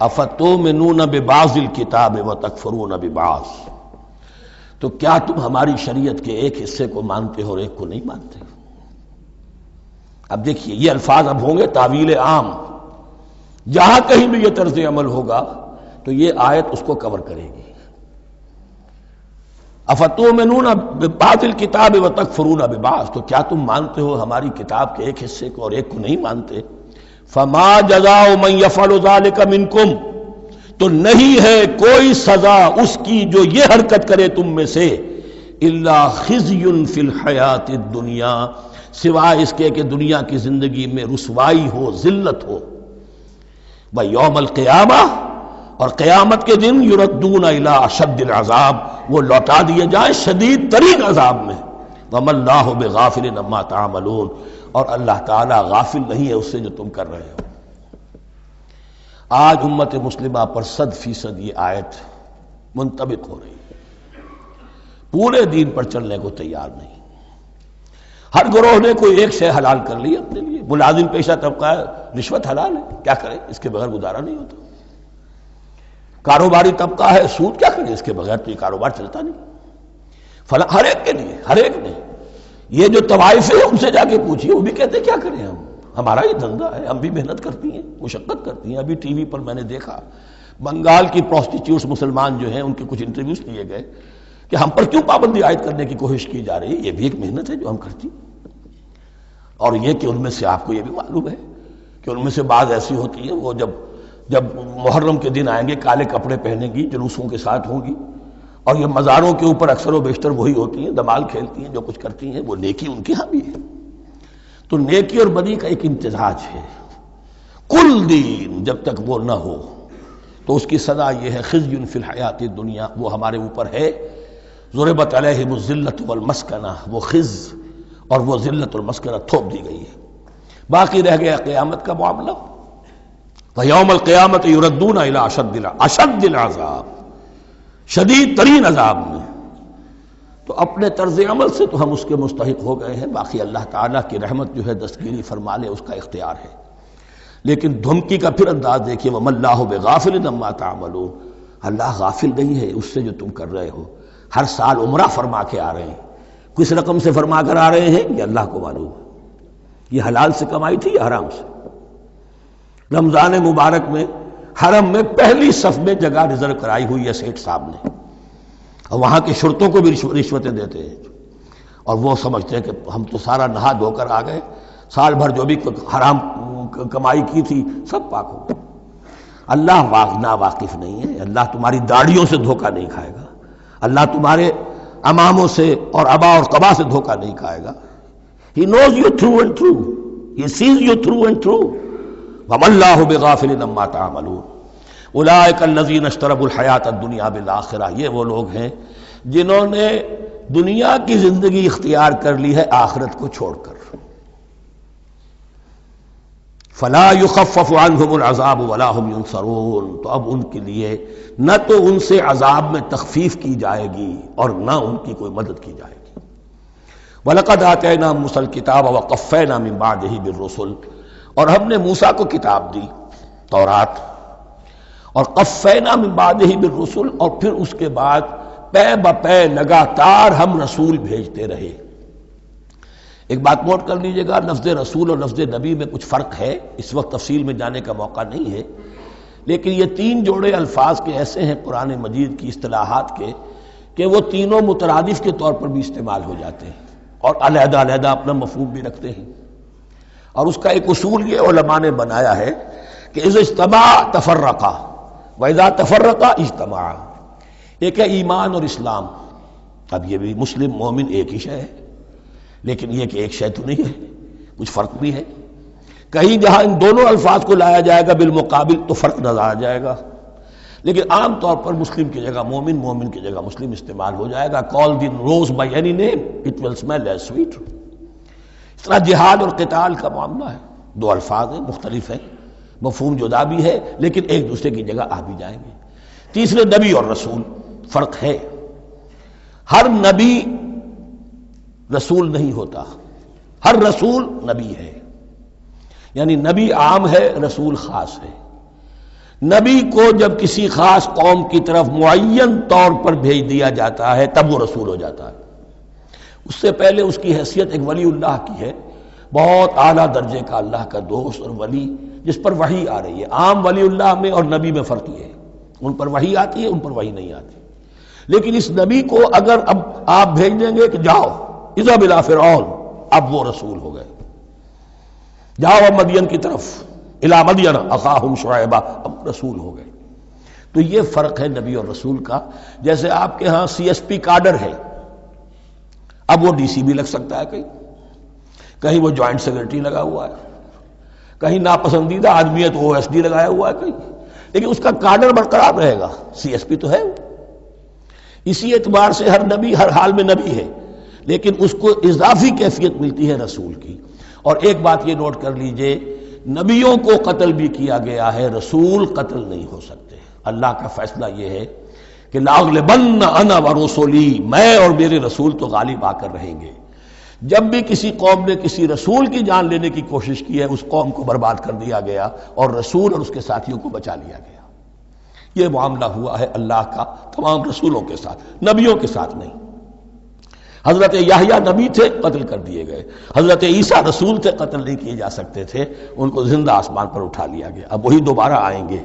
أَفَتُؤْمِنُونَ بِبَعْضِ الْكِتَابِ وَتَكْفُرُونَ بِبَعْضٍ، تو کیا تم ہماری شریعت کے ایک حصے کو مانتے ہو اور ایک کو نہیں مانتے؟ اب دیکھیے یہ الفاظ اب ہوں گے تعویل عام، جہاں کہیں بھی یہ طرز عمل ہوگا تو یہ آیت اس کو کور کرے گی۔ افتؤمنون ببعض الکتاب وتکفرون ببعض، تو کیا تم مانتے ہو ہماری کتاب کے ایک حصے کو اور ایک کو نہیں مانتے؟ فما جزاء من یفعل ذلک منکم، تو نہیں ہے کوئی سزا اس کی جو یہ حرکت کرے تم میں سے، الا خزی فی الحیات الدنیا، سوائے اس کے کہ دنیا کی زندگی میں رسوائی ہو، ذلت ہو، ویوم القیامہ، اور قیامت کے دن یردون الی اشد العذاب، وہ لوٹا دیے جائیں شدید ترین عذاب میں، وما اللہ بغافل عما تعملون، اور اللہ تعالیٰ غافل نہیں ہے اس سے جو تم کر رہے ہو۔ آج امت مسلمہ پر 100% یہ آیت منطبق ہو رہی ہے، پورے دین پر چلنے کو تیار نہیں، ہر گروہ نے کوئی ایک شے حلال کر لی اپنے لیے، ملازم پیشہ طبقہ ہے، رشوت حلال ہے، کیا کرے اس کے بغیر گزارا نہیں ہوتا، کاروباری طبقہ ہے، سود کیا کرے اس کے بغیر تو یہ کاروبار چلتا نہیں، فلاں ہر ایک کے لیے، ہر ایک نے، یہ جو طوائف ہے ان سے جا کے پوچھیے وہ بھی کہتے کیا کریں ہمارا ہی دھندا ہے، ہم بھی محنت کرتی ہیں، مشقت کرتی ہیں۔ ابھی ٹی وی پر میں نے دیکھا بنگال کی پروسٹیٹیوٹس مسلمان جو ہیں ان کے کچھ انٹرویوز لیے گئے کہ ہم پر کیوں پابندی عائد کرنے کی کوشش کی جا رہی ہے، یہ بھی ایک محنت ہے جو ہم کرتی ہیں۔ اور یہ کہ ان میں سے آپ کو یہ بھی معلوم ہے کہ ان میں سے بعض ایسی ہوتی ہیں وہ جب محرم کے دن آئیں گے کالے کپڑے پہنیں گی، جلوسوں کے ساتھ ہوں گی، اور یہ مزاروں کے اوپر اکثر و بیشتر وہی ہوتی ہیں، دمال کھیلتی ہیں، جو کچھ کرتی ہیں، وہ نیکی ان کے ہاں بھی ہے۔ تو نیکی اور بدی کا ایک امتزاج ہے۔ کل دین جب تک وہ نہ ہو تو اس کی سزا یہ ہے خزی فی الحیات الدنیا، وہ ہمارے اوپر ہے۔ ضربت علیہم الذلۃ والمسکنہ، وہ خز اور وہ ذلت المسکنہ تھوپ دی گئی ہے۔ باقی رہ گیا قیامت کا معاملہ، فیوم القیامت یردون الی اشد العذاب، شدید ترین عذاب میں۔ تو اپنے طرز عمل سے تو ہم اس کے مستحق ہو گئے ہیں، باقی اللہ تعالیٰ کی رحمت جو ہے دستگیری فرما لے، اس کا اختیار ہے۔ لیکن دھمکی کا پھر انداز دیکھیے، وَمَا اللَّهُ بِغَافِلٍ عَمَّا تَعْمَلُونَ، اللہ غافل نہیں ہے اس سے جو تم کر رہے ہو۔ ہر سال عمرہ فرما کے آ رہے ہیں، کس رقم سے فرما کر آ رہے ہیں یہ اللہ کو معلوم ہے، یہ حلال سے کمائی تھی یا حرام سے۔ رمضان مبارک میں حرم میں پہلی صف میں جگہ ریزرو کرائی ہوئی ہے سیٹھ صاحب نے، اور وہاں کے شرطوں کو بھی رشوتیں دیتے ہیں، اور وہ سمجھتے ہیں کہ ہم تو سارا نہا دھو کر آ گئے، سال بھر جو بھی حرام کمائی کی تھی سب پاک ہو گئی۔ اللہ نا واقف نہیں ہے، اللہ تمہاری داڑھیوں سے دھوکہ نہیں کھائے گا، اللہ تمہارے اماموں سے اور ابا اور قبا سے دھوکہ نہیں کھائے گا۔ He knows you through and through. He sees you through and through. وَمَا اللَّهُ بِغَافِلٍ عَمَّا تَعْمَلُونَ أُولَٰئِكَ الَّذِينَ اشْتَرَوُا الْحَيَاةَ الدُّنْيَا بِالْآخِرَةِ، یہ وہ لوگ ہیں جنہوں نے دنیا کی زندگی اختیار کر لی ہے آخرت کو چھوڑ کر۔ فَلَا يُخَفَّفُ عَنْهُمُ الْعَذَابُ وَلَا هُمْ يُنصَرُونَ، تو اب ان کے لیے نہ تو ان سے عذاب میں تخفیف کی جائے گی اور نہ ان کی کوئی مدد کی جائے گی۔ وَلَقَدْ آتَيْنَا مُوسَى الْكِتَابَ وَقَفَّيْنَا مِن بَعْدِهِ بِالرُّسُلِ، اور ہم نے موسیٰ کو کتاب دی تورات، اور قفینا من بعدہ بالرسل، اور پھر اس کے بعد پے بپے لگاتار ہم رسول بھیجتے رہے۔ ایک بات نوٹ کر لیجئے گا، لفظ رسول اور لفظ نبی میں کچھ فرق ہے، اس وقت تفصیل میں جانے کا موقع نہیں ہے، لیکن یہ تین جوڑے الفاظ کے ایسے ہیں قرآن مجید کی اصطلاحات کے کہ وہ تینوں مترادف کے طور پر بھی استعمال ہو جاتے ہیں اور علیحدہ علیحدہ اپنا مفہوم بھی رکھتے ہیں۔ اور اس کا ایک اصول یہ علماء نے بنایا ہے کہ اذا اجتمع تفرقا واذا تفرقا اجتمع۔ ایک ہے ایمان اور اسلام، اب یہ بھی مسلم مومن ایک ہی شے ہے، لیکن یہ کہ ایک شے تو نہیں ہے، کچھ فرق بھی ہے۔ کہیں جہاں ان دونوں الفاظ کو لایا جائے گا بالمقابل تو فرق نظر آ جائے گا، لیکن عام طور پر مسلم کی جگہ مومن، مومن کی جگہ مسلم استعمال ہو جائے گا۔ call the rose by any name it will smell as sweet۔ اس طرح جہاد اور قتال کا معاملہ ہے، دو الفاظ ہیں، مختلف ہیں، مفہوم جدا بھی ہے لیکن ایک دوسرے کی جگہ آ بھی جائیں گے۔ تیسرے نبی اور رسول، فرق ہے، ہر نبی رسول نہیں ہوتا، ہر رسول نبی ہے، یعنی نبی عام ہے، رسول خاص ہے۔ نبی کو جب کسی خاص قوم کی طرف معین طور پر بھیج دیا جاتا ہے تب وہ رسول ہو جاتا ہے۔ اس سے پہلے اس کی حیثیت ایک ولی اللہ کی ہے، بہت اعلیٰ درجے کا اللہ کا دوست اور ولی جس پر وحی آ رہی ہے۔ عام ولی اللہ میں اور نبی میں فرق یہ ہے، ان پر وحی آتی ہے، ان پر وحی نہیں آتی۔ لیکن اس نبی کو اگر اب آپ بھیج دیں گے کہ جاؤ اذهب الى فرعون، اب وہ رسول ہو گئے، جاؤ اب مدین کی طرف، الى مدین اخاہم شعیبا، اب رسول ہو گئے۔ تو یہ فرق ہے نبی اور رسول کا۔ جیسے آپ کے ہاں سی ایس پی کاڈر ہے، اب وہ ڈی سی بھی لگ سکتا ہے، کہیں وہ جوائنٹ سیکرٹری لگا ہوا ہے، کہیں ناپسندیدہ آدمی ہے تو او ایس ڈی لگایا ہوا ہے کہیں، لیکن اس کا کاڈر برقرار رہے گا، سی ایس پی تو ہے۔ اسی اعتبار سے ہر نبی ہر حال میں نبی ہے، لیکن اس کو اضافی کیفیت ملتی ہے رسول کی۔ اور ایک بات یہ نوٹ کر لیجئے، نبیوں کو قتل بھی کیا گیا ہے، رسول قتل نہیں ہو سکتے۔ اللہ کا فیصلہ یہ ہے کہ لاغلبن انا ورسولی، میں اور میرے رسول تو غالب آ کر رہیں گے۔ جب بھی کسی قوم نے کسی رسول کی جان لینے کی کوشش کی ہے اس قوم کو برباد کر دیا گیا اور رسول اور اس کے ساتھیوں کو بچا لیا گیا۔ یہ معاملہ ہوا ہے اللہ کا تمام رسولوں کے ساتھ، نبیوں کے ساتھ نہیں۔ حضرت یحییٰ نبی تھے، قتل کر دیے گئے. حضرت عیسیٰ رسول تھے، قتل نہیں کیے جا سکتے تھے، ان کو زندہ آسمان پر اٹھا لیا گیا. اب وہی دوبارہ آئیں گے.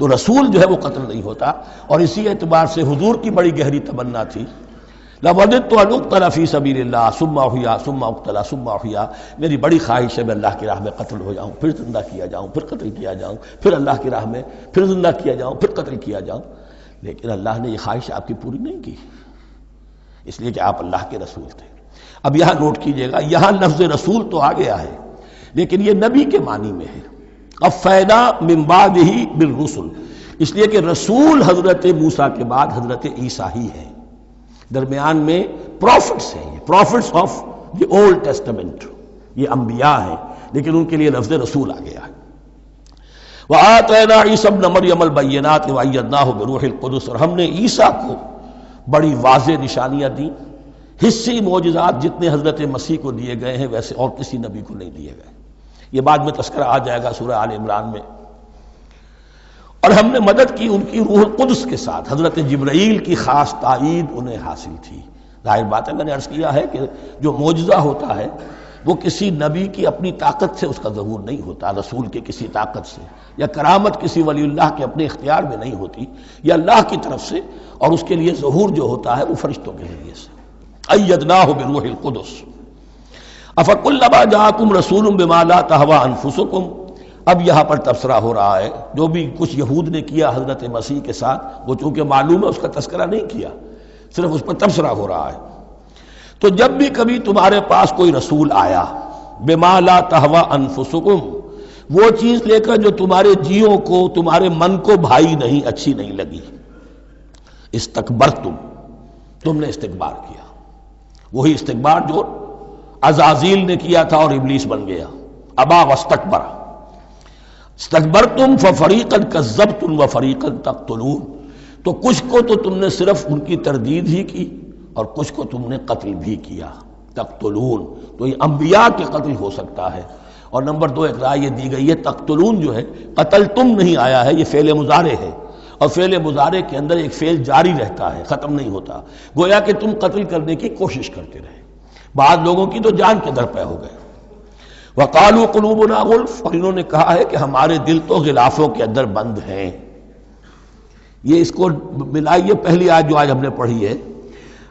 تو رسول جو ہے وہ قتل نہیں ہوتا. اور اسی اعتبار سے حضور کی بڑی گہری تمنا تھی، لَوَدِدتُّ أَنْ أُقْتَلَ فِي سَبِيلِ اللَّهِ ثُمَّ أُحْيَا ثُمَّ أُقْتَلَ ثُمَّ أُحْيَا. میری بڑی خواہش ہے میں اللہ کی راہ میں قتل ہو جاؤں، پھر زندہ کیا جاؤں، پھر قتل کیا جاؤں، پھر اللہ کی راہ میں پھر زندہ کیا جاؤں، پھر قتل کیا جاؤں. لیکن اللہ نے یہ خواہش آپ کی پوری نہیں کی، اس لیے کہ آپ اللہ کے رسول تھے. اب یہاں نوٹ کیجئے گا، یہاں لفظ رسول تو آ گیا ہے لیکن یہ نبی کے معنی میں ہے. قَفَّيْنَا مِن بَعْدِهِ بِالرُّسُلِ، اس لیے کہ رسول حضرت موسیٰ کے بعد حضرت عیسیٰ ہی ہیں. درمیان میں پروفٹس ہیں، prophets of the old testament, یہ انبیاء ہیں، لیکن ان کے لیے لفظ رسول آ گیا ہے. وَآتَيْنَا عِيسَى ابْنَ مَرْيَمَ الْبَيِّنَاتِ وَأَيَّدْنَاهُ بِرُوحِ الْقُدُسِ، اور ہم نے عیسیٰ کو بڑی واضح نشانیاں دیں. حصی معجزات جتنے حضرت مسیح کو دیے گئے ہیں ویسے اور کسی نبی کو نہیں دیے گئے. یہ بعد میں تذکرہ آ جائے گا سورہ آل عمران میں. اور ہم نے مدد کی ان کی روح القدس کے ساتھ، حضرت جبرائیل کی خاص تائید انہیں حاصل تھی. ظاہر بات ہے، میں نے عرض کیا ہے کہ جو معجزہ ہوتا ہے وہ کسی نبی کی اپنی طاقت سے اس کا ظہور نہیں ہوتا، رسول کے کسی طاقت سے، یا کرامت کسی ولی اللہ کے اپنے اختیار میں نہیں ہوتی، یا اللہ کی طرف سے. اور اس کے لیے ظہور جو ہوتا ہے وہ فرشتوں کے ذریعے سے. ایدناہ بروح القدس. افکلما جاءکم رسول بما لا تہوی انفسکم، اب یہاں پر تبصرہ ہو رہا ہے. جو بھی کچھ یہود نے کیا حضرت مسیح کے ساتھ، وہ چونکہ معلوم ہے اس کا تذکرہ نہیں کیا، صرف اس پر تبصرہ ہو رہا ہے. تو جب بھی کبھی تمہارے پاس کوئی رسول آیا، بما لا تہوی انفسکم، وہ چیز لے کر جو تمہارے جیوں کو، تمہارے من کو بھائی نہیں، اچھی نہیں لگی، استکبرتم، تم نے استکبار کیا. وہی استکبار جو عزازیل نے کیا تھا اور ابلیس بن گیا. ابا واستکبر. استکبرتم ففریقا کذبتم وفریقا تقتلون، تو کچھ کو تو تم نے صرف ان کی تردید ہی کی اور کچھ کو تم نے قتل بھی کیا. تقتلون، تو یہ انبیاء کے قتل ہو سکتا ہے. اور نمبر 2 ایک رائے یہ دی گئی ہے، تقتلون جو ہے قتل تم نہیں آیا ہے، یہ فعل مضارع ہے، اور فعل مضارع کے اندر ایک فعل جاری رہتا ہے، ختم نہیں ہوتا. گویا کہ تم قتل کرنے کی کوشش کرتے رہے. بعض لوگوں کی تو جان کے در پہ ہو گئے. وقالوا قلوبنا غلف، اور انہوں نے کہا ہے کہ ہمارے دل تو غلافوں کے اندر بند ہیں. یہ اس کو ملائیے پہلی آیت جو آج ہم نے پڑھی ہے،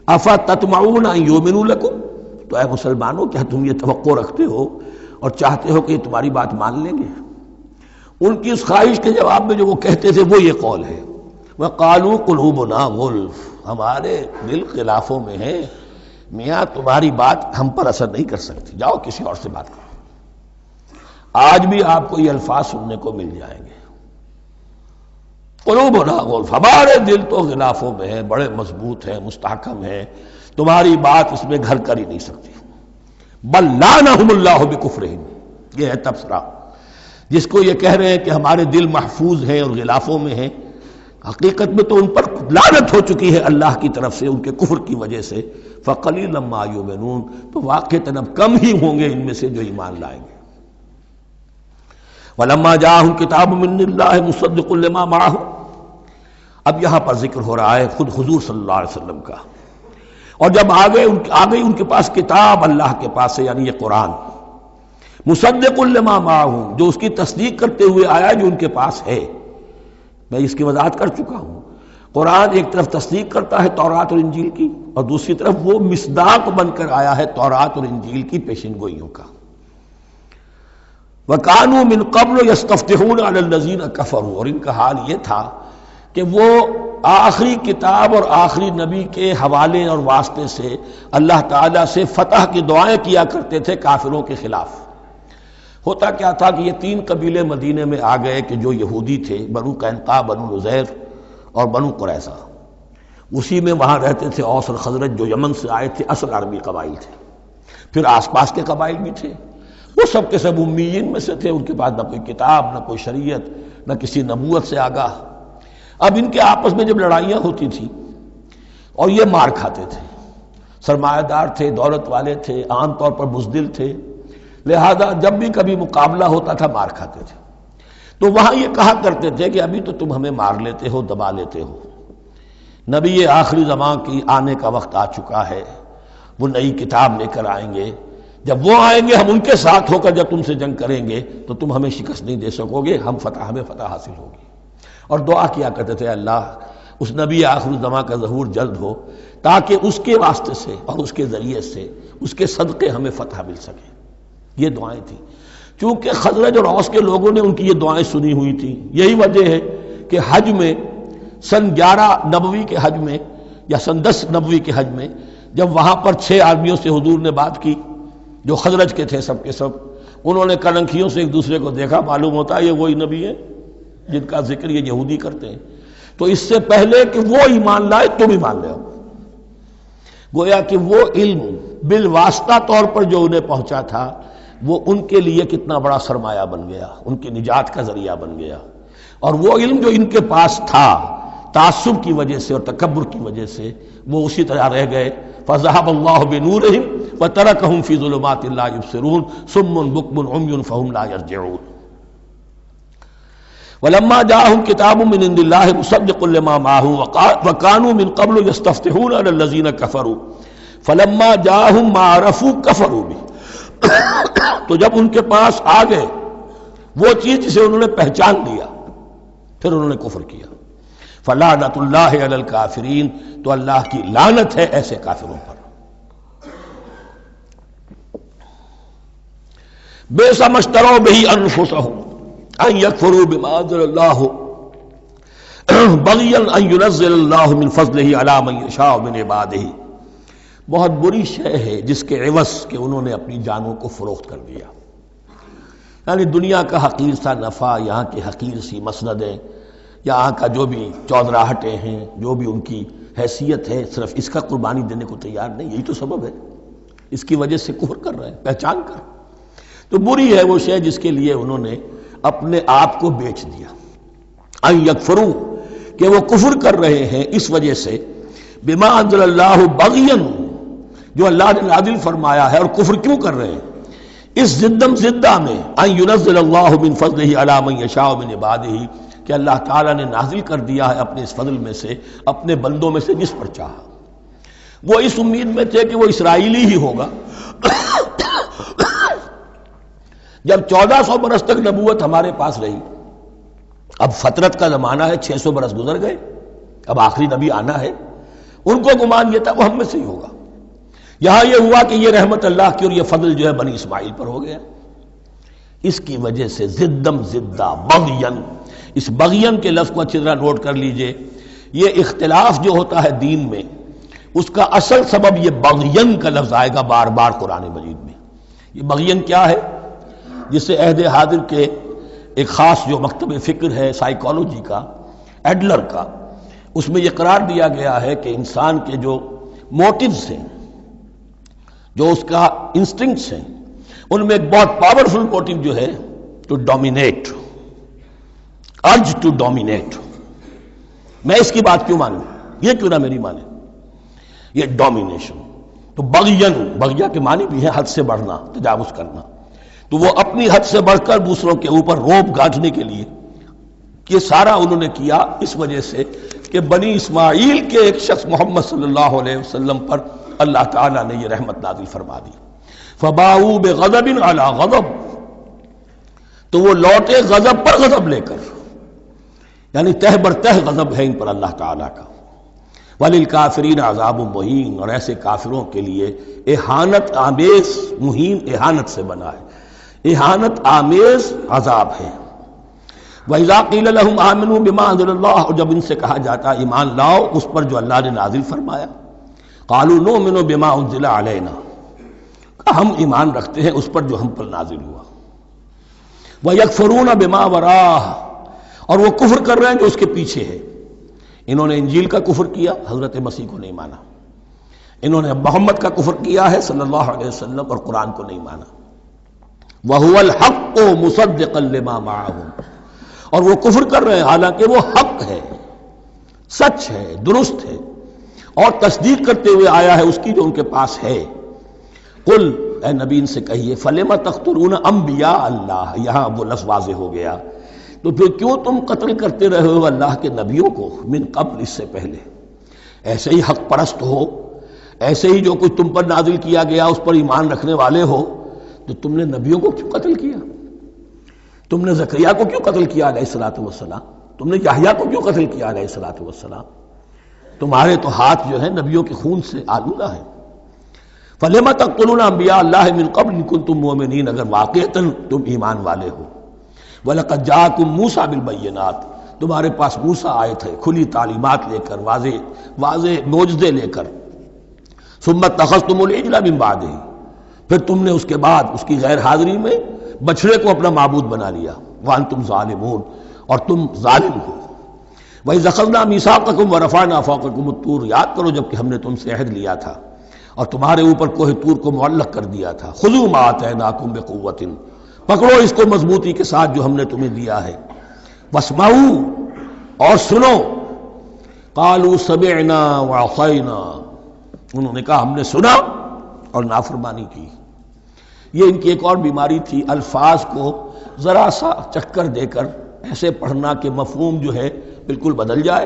افتطمعون ان یؤمنوا لکم، تو اے مسلمانوں کیا تم یہ توقع رکھتے ہو اور چاہتے ہو کہ یہ تمہاری بات مان لیں گے؟ ان کی اس خواہش کے جواب میں جو وہ کہتے تھے وہ یہ قول ہے، وقالوا قلوبنا غلف، ہمارے دل غلافوں میں ہیں، میاں تمہاری بات ہم پر اثر نہیں کر سکتی، جاؤ کسی اور سے بات کرو. آج بھی آپ کو یہ الفاظ سننے کو مل جائیں گے، قلوبنا غلف، ہمارے دل تو غلافوں میں ہیں، بڑے مضبوط ہیں، مستحکم ہیں، تمہاری بات اس میں گھر کر ہی نہیں سکتی. بل لعنہم اللہ بکفرہم، یہ ہے تبصرہ. جس کو یہ کہہ رہے ہیں کہ ہمارے دل محفوظ ہیں اور غلافوں میں ہیں، حقیقت میں تو ان پر لعنت ہو چکی ہے اللہ کی طرف سے ان کے کفر کی وجہ سے. فقلیلا ما یؤمنون، تو واقعتاً اب کم ہی ہوں گے ان میں سے جو ایمان لائیں گے. وَلَمَّا جَاءَهُمْ كِتَابٌ مِّنْ اللَّهِ مُصَدِّقٌ لِّمَا مَعَهُمْ، اب یہاں پر ذکر ہو رہا ہے خود حضور صلی اللہ علیہ وسلم کا. اور جب آ گئی ان کے پاس کتاب اللہ کے پاس سے، یعنی یہ قرآن، مصدق لما معہم، جو اس کی تصدیق کرتے ہوئے آیا جو ان کے پاس ہے. میں اس کی وضاحت کر چکا ہوں. قرآن ایک طرف تصدیق کرتا ہے تورات اور انجیل کی، اور دوسری طرف وہ مصداق بن کر آیا ہے تورات اور انجیل کی پیشن گوئیوں کا. وَكَانُوا مِن قَبْلُ يَسْتَفْتِحُونَ عَلَى الَّذِينَ كَفَرُوا، اور ان کا حال یہ تھا کہ وہ آخری کتاب اور آخری نبی کے حوالے اور واسطے سے اللہ تعالیٰ سے فتح کی دعائیں کیا کرتے تھے کافروں کے خلاف. ہوتا کیا تھا کہ یہ 3 قبیلے مدینے میں آ گئے کہ جو یہودی تھے، بنو قینقاع، بنو نذیر اور بنو قریظہ. اسی میں وہاں رہتے تھے اوس اور خزرج جو یمن سے آئے تھے، اصل عربی قبائل تھے. پھر آس پاس کے قبائل بھی تھے، وہ سب کے سب امیین میں سے تھے، ان کے پاس نہ کوئی کتاب، نہ کوئی شریعت، نہ کسی نبوت سے آگاہ. اب ان کے آپس میں جب لڑائیاں ہوتی تھیں اور یہ مار کھاتے تھے، سرمایہ دار تھے، دولت والے تھے، عام طور پر بزدل تھے، لہذا جب بھی کبھی مقابلہ ہوتا تھا مار کھاتے تھے. تو وہاں یہ کہا کرتے تھے کہ ابھی تو تم ہمیں مار لیتے ہو، دبا لیتے ہو، نبی آخری زمان کی آنے کا وقت آ چکا ہے، وہ نئی کتاب لے کر آئیں گے، جب وہ آئیں گے ہم ان کے ساتھ ہو کر جب تم سے جنگ کریں گے تو تم ہمیں شکست نہیں دے سکو گے، ہمیں فتح حاصل ہوگی۔ اور دعا کیا کرتے تھے اللہ اس نبی آخر الزماں کا ظہور جلد ہو تاکہ اس کے واسطے سے اور اس کے ذریعے سے اس کے صدقے ہمیں فتح مل سکے۔ یہ دعائیں تھیں۔ چونکہ خزرج اور اوس کے لوگوں نے ان کی یہ دعائیں سنی ہوئی تھیں، یہی وجہ ہے کہ حج میں سن 11 نبوی کے حج میں یا سن 10 نبوی کے حج میں جب وہاں پر 6 آدمیوں سے حضور نے بات کی جو خزرج کے تھے سب کے سب، انہوں نے کلنکھیوں سے ایک دوسرے کو دیکھا، معلوم ہوتا ہے یہ وہی نبی ہے جن کا ذکر یہ یہودی کرتے ہیں، تو اس سے پہلے کہ وہ ایمان لائے تم ایمان لے آؤ۔ گویا کہ وہ علم بالواسطہ طور پر جو انہیں پہنچا تھا وہ ان کے لیے کتنا بڑا سرمایہ بن گیا، ان کی نجات کا ذریعہ بن گیا۔ اور وہ علم جو ان کے پاس تھا تعصب کی وجہ سے اور تکبر کی وجہ سے وہ اسی طرح رہ گئے۔ فَذَهَبَ اللَّهُ بِنُورِهِمْ وَتَرَكَهُمْ فِي ظُلُمَاتٍ لَا يُبْصِرُونَ صُمٌّ بُكْمٌ عُمْيٌ فَهُمْ لَا يَرْجِعُونَ۔ وَلَمَّا جَاءَهُمْ كِتَابٌ مِّنْ عِندِ اللَّهِ مُصَدِّقٌ لِّمَا مَعَهُمْ وَكَانُوا مِن قَبْلُ يَسْتَفْتِحُونَ عَلَى الَّذِينَ كَفَرُوا فَلَمَّا جَاءَهُم مَّا عَرَفُوا كَفَرُوا بِهِ، تو جب ان کے پاس آ گئے وہ چیز جسے انہوں نے پہچان لیا پھر انہوں نے کفر کیا۔ فَلَعْنَةُ اللَّهِ عَلَى الْكَافِرِينَ، تو اللہ کی لعنت ہے ایسے کافروں پر۔ بِئْسَ مَا اشْتَرَوْا بِهِ أَنفُسَهُمْ أَن يَكْفُرُوا بِمَا أَنزَلَ اللَّهُ بَغْيًا أَن يُنَزِّلَ اللَّهُ مِن فَضْلِهِ عَلَىٰ مَن يَشَاءُ مِنْ عِبَادِهِ، بہت بری شے ہے جس کے عوض کہ انہوں نے اپنی جانوں کو فروخت کر دیا۔ یعنی دنیا کا حقیر سا نفع، یہاں کی حقیر سی مسندیں، یہاں کا جو بھی چودراہٹیں ہیں، جو بھی ان کی حیثیت ہے، صرف اس کا قربانی دینے کو تیار نہیں، یہی تو سبب ہے، اس کی وجہ سے کفر کر رہے ہیں پہچان کر۔ تو بری ہے وہ شے جس کے لیے انہوں نے اپنے آپ کو بیچ دیا۔ ان یکفروا، کہ وہ کفر کر رہے ہیں اس وجہ سے، بما انزل اللہ بغیا، جو اللہ نے نازل فرمایا ہے، اور کفر کیوں کر رہے ہیں؟ اس زدم زدہ میں ان ينزل اللہ من فضلہ علی من یشاء من عبادہ، کہ اللہ تعالیٰ نے نازل کر دیا ہے اپنے اس فضل میں سے اپنے بندوں میں سے جس پر چاہا۔ وہ اس امید میں تھے کہ وہ اسرائیلی ہی ہوگا۔ جب 1400 برس تک نبوت ہمارے پاس رہی، اب فترت کا زمانہ ہے، 600 برس گزر گئے، اب آخری نبی آنا ہے، ان کو گمان یہ تھا وہ ہم میں سے ہی ہوگا۔ یہاں یہ ہوا کہ یہ رحمت اللہ کی اور یہ فضل جو ہے بنی اسماعیل پر ہو گیا۔ اس کی وجہ سے زدم زدہ بغین، اس بغین کے لفظ کو اچھی طرح نوٹ کر لیجئے، یہ اختلاف جو ہوتا ہے دین میں اس کا اصل سبب یہ بغین کا لفظ آئے گا بار بار قرآن مجید میں۔ یہ بغین کیا ہے؟ جسے عہد حاضر کے ایک خاص جو مکتب فکر ہے سائیکالوجی کا، ایڈلر کا، اس میں یہ قرار دیا گیا ہے کہ انسان کے جو موٹیوز ہیں، جو اس کا انسٹنکٹس ہیں، ان میں ایک بہت پاورفل موٹیو جو ہے to dominate, urge to dominate. میں اس کی بات کیوں مانوں، یہ کیوں نہ میری مانے، یہ ڈومینیشن۔ تو بغین، بغیا کے معنی بھی ہے حد سے بڑھنا، تجاوز کرنا۔ تو وہ اپنی حد سے بڑھ کر دوسروں کے اوپر روب گانٹھنے کے لیے یہ سارا انہوں نے کیا، اس وجہ سے کہ بنی اسماعیل کے ایک شخص محمد صلی اللہ علیہ وسلم پر اللہ تعالیٰ نے یہ رحمت نازل فرما دی۔ فباؤوا بغضب علی غضب، تو وہ لوٹے غضب پر غضب لے کر، یعنی تہ بر تہ غضب ہے ان پر اللہ تعالیٰ کا۔ وَلِلْكَافِرِينَ عَذَابٌ مُّهِينٌ، اور ایسے کافروں کے لیے اہانت آمیز، مہین اہانت سے بنا ہے، اہانت آمیز عذاب ہے۔ وَإِذَا قِيلَ لَهُمْ آمِنُوا بِمَا أَنزَلَ اللَّهُ، اور جب ان سے کہا جاتا ایمان لاؤ اس پر جو اللہ نے نازل فرمایا، قَالُوا نُؤْمِنُ بِمَا أُنزِلَ عَلَيْنَا، ہم ایمان رکھتے ہیں اس پر جو ہم پر نازل ہوا۔ وَيَكْفُرُونَ بِمَا وَرَاءَهُ، اور وہ کفر کر رہے ہیں جو اس کے پیچھے ہے۔ انہوں نے انجیل کا کفر کیا، حضرت مسیح کو نہیں مانا۔ انہوں نے محمد کا کفر کیا ہے صلی اللہ علیہ وسلم، اور قرآن کو نہیں مانا۔ وَهُوَ الْحَقُّ مُصَدِّقًا لِمَا مَعَهُمْ، اور وہ کفر کر رہے ہیں حالانکہ وہ حق ہے، سچ ہے، درست ہے، اور تصدیق کرتے ہوئے آیا ہے اس کی جو ان کے پاس ہے۔ قل، اے نبی ان سے کہیے، فَلِمَ تَقْتُلُونَ أَنبِيَاءَ اللَّهِ، یہاں وہ لفظ واضح ہو گیا، تو پھر کیوں تم قتل کرتے رہے ہو اللہ کے نبیوں کو، من قبل، اس سے پہلے۔ ایسے ہی حق پرست ہو، ایسے ہی جو کچھ تم پر نازل کیا گیا اس پر ایمان رکھنے والے ہو تو تم نے نبیوں کو کیوں قتل کیا؟ تم نے زکریا کو کیوں قتل کیا علیہ الصلوۃ والسلام؟ تم نے یحییٰ کو کیوں قتل کیا علیہ الصلوۃ والسلام؟ تمہارے تو ہاتھ جو ہے نبیوں کے خون سے آلودہ ہے۔ فَلِمَ تَقْتُلُونَ أَنبِيَاءَ اللَّهِ مِن قَبْلِ إِن كُنتُم مُّؤْمِنِينَ، اگر واقعتاً تم ایمان والے ہو۔ وَلَقَدْ جَاءَكُم مُوسَىٰ بِالْبَيِّنَاتِ، تمہارے پاس موسیٰ آئے تھے کھلی تعلیمات لے کر، واضح معجزے لے کر۔ ثُمَّ اتَّخَذْتُمُ الْعِجْلَ مِن بَعْدِهِ، پھر تم نے اس کے بعد اس کی غیر حاضری میں بچڑے کو اپنا معبود بنا لیا۔ وَأَنتُمْ ظَالِمُونَ، اور تم ظالم ہو۔ وَإِذْ أَخَذْنَا مِيثَاقَكُمْ وَرَفَعْنَا فَوْقَكُمُ الطُّورَ، یاد کرو جب کہ ہم نے تم سے عہد لیا تھا اور تمہارے اوپر کوہ طور کو معلق کر دیا تھا۔ خُذُوا مَا آتَيْنَاكُمْ بِقُوَّةٍ، پکڑو اس کو مضبوطی کے ساتھ جو ہم نے تمہیں دیا ہے۔ وَاسْمَعُوا، اور سنو۔ قَالُوا سَمِعْنَا وَعَصَيْنَا، انہوں نے کہا ہم نے سنا اور نافرمانی کی۔ یہ ان کی ایک اور بیماری تھی، الفاظ کو ذرا سا چکر دے کر ایسے پڑھنا کہ مفہوم جو ہے بالکل بدل جائے۔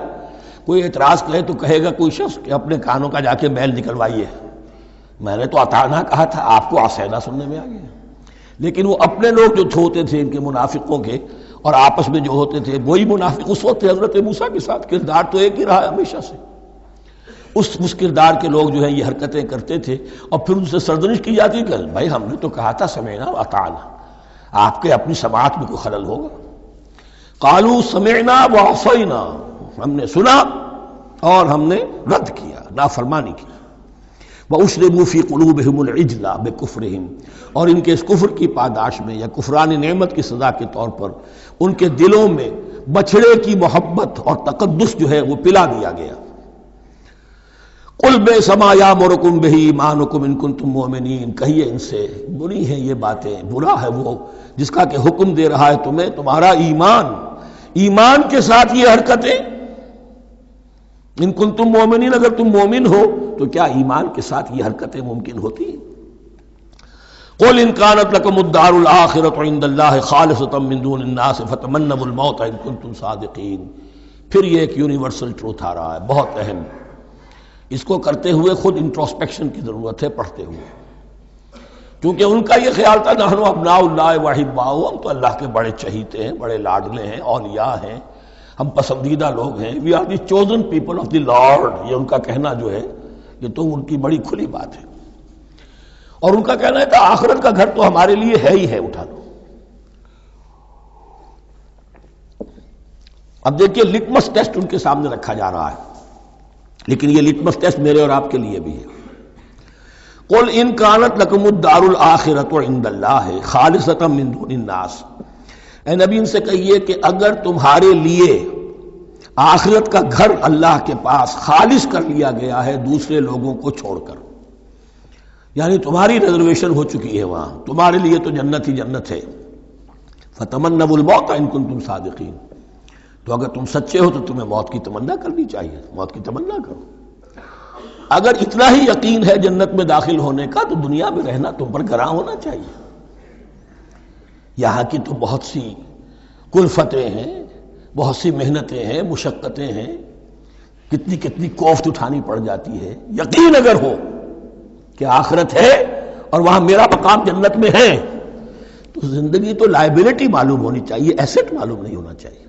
کوئی اعتراض کرے تو کہے گا کوئی شخص کہ اپنے کانوں کا جا کے میل نکلوائیے، میں نے تو اطعنا کہا تھا، آپ کو عصینا سننے میں آ گیا۔ لیکن وہ اپنے لوگ جو ہوتے تھے ان کے منافقوں کے، اور آپس میں جو ہوتے تھے وہی منافق اس وقت حضرت موسیٰ کے ساتھ، کردار تو ایک ہی رہا ہے ہمیشہ سے۔ اس کردار کے لوگ جو ہیں یہ حرکتیں کرتے تھے، اور پھر ان سے سرزنش کی جاتی کہ بھائی ہم نے تو کہا تھا سمعنا واطعنا، آپ کے اپنی سماعت میں کوئی خلل ہوگا۔ قالوا سمعنا وعصینا، ہم نے سنا اور ہم نے رد کیا، نافرمانی کی۔ وَأُشْرِبُوا فِي قُلُوبِهِمُ الْعِجْلَ بِكُفْرِهِمْ، اور ان کے اس کفر کی پاداش میں یا کفران نعمت کی سزا کے طور پر ان کے دلوں میں بچھڑے کی محبت اور تقدس جو ہے وہ پلا دیا گیا۔ قُلْ بِئْسَ مَا يَأْمُرُكُم بِهِ إِيمَانُكُمْ إِن كُنتُم مُّؤْمِنِينَ، کہیے ان سے بری ہیں یہ باتیں، برا ہے وہ جس کا کہ حکم دے رہا ہے تمہیں تمہارا ایمان کے ساتھ یہ حرکتیں۔ ان کنتم مومنین، اگر تم مومن ہو تو کیا ایمان کے ساتھ یہ حرکتیں ممکن ہوتی ہیں؟ قل ان كانت لكم الدار الآخرة عند الله خالصة من دون الناس فتمنوا الموت ان كنتم صادقین۔ پھر یہ ایک یونیورسل ٹروتھ آ رہا ہے، بہت اہم، اس کو کرتے ہوئے خود انٹروسپیکشن کی ضرورت ہے پڑھتے ہوئے، کیونکہ ان کا یہ خیال تھا نحن ابناء اللہ واحباؤہ، ہم تو اللہ کے بڑے چہیتے ہیں، بڑے لاڈلے ہیں، اولیاء ہیں، ہم پسندیدہ لوگ ہیں، we are the chosen people of the lord, یہ ان کا کہنا جو ہے یہ تو ان کی بڑی کھلی بات ہے۔ اور ان کا کہنا ہے کہ آخرت کا گھر تو ہمارے لیے ہے ہی ہے، اٹھا لو۔ اب دیکھیے لٹمس ٹیسٹ ان کے سامنے رکھا جا رہا ہے، لیکن یہ لٹمس ٹیسٹ میرے اور آپ کے لیے بھی ہے۔ قل ان كانت لكم الدار الآخرة عند الله خالصة من دون الناس، اے نبی ان سے کہیے کہ اگر تمہارے لیے آخرت کا گھر اللہ کے پاس خالص کر لیا گیا ہے دوسرے لوگوں کو چھوڑ کر، یعنی تمہاری ریزرویشن ہو چکی ہے وہاں، تمہارے لیے تو جنت ہی جنت ہے، فتمنوا الموت ان کنتم صادقین، تو اگر تم سچے ہو تو تمہیں موت کی تمنا کرنی چاہیے، موت کی تمنا کرو۔ اگر اتنا ہی یقین ہے جنت میں داخل ہونے کا تو دنیا میں رہنا تم پر گراں ہونا چاہیے۔ یہاں کی تو بہت سی کلفتیں ہیں، بہت سی محنتیں ہیں، مشقتیں ہیں، کتنی کتنی کوفت اٹھانی پڑ جاتی ہے۔ یقین اگر ہو کہ آخرت ہے اور وہاں میرا مقام جنت میں ہے تو زندگی تو لائبلٹی معلوم ہونی چاہیے، ایسٹ معلوم نہیں ہونا چاہیے۔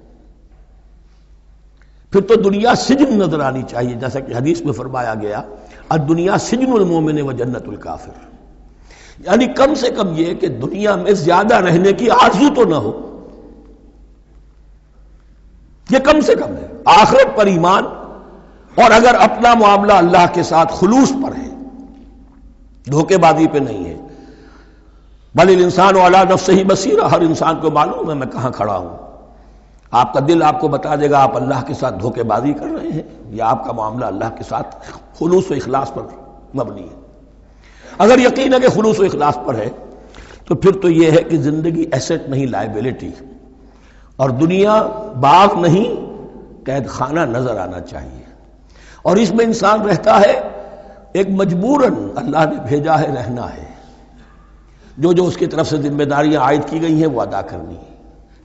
پھر تو دنیا سجن نظر آنی چاہیے، جیسا کہ حدیث میں فرمایا گیا الدنیا سجن المومن و جنت الکافر، یعنی کم سے کم یہ کہ دنیا میں زیادہ رہنے کی آرزو تو نہ ہو، یہ کم سے کم ہے۔ آخرت پر ایمان، اور اگر اپنا معاملہ اللہ کے ساتھ خلوص پر ہے، دھوکے بازی پہ نہیں ہے، بل الانسان علی نفسہ بصیرہ، ہر انسان کو معلوم ہے میں کہاں کھڑا ہوں، آپ کا دل آپ کو بتا دے گا آپ اللہ کے ساتھ دھوکے بازی کر رہے ہیں یا آپ کا معاملہ اللہ کے ساتھ خلوص و اخلاص پر مبنی ہے۔ اگر یقین ہے کہ خلوص و اخلاص پر ہے تو پھر تو یہ ہے کہ زندگی ایسٹ نہیں لائبلٹی، اور دنیا باغ نہیں قید خانہ نظر آنا چاہیے، اور اس میں انسان رہتا ہے ایک مجبوراً اللہ نے بھیجا ہے رہنا ہے، جو جو اس کی طرف سے ذمہ داریاں عائد کی گئی ہیں وہ ادا کرنی ہے،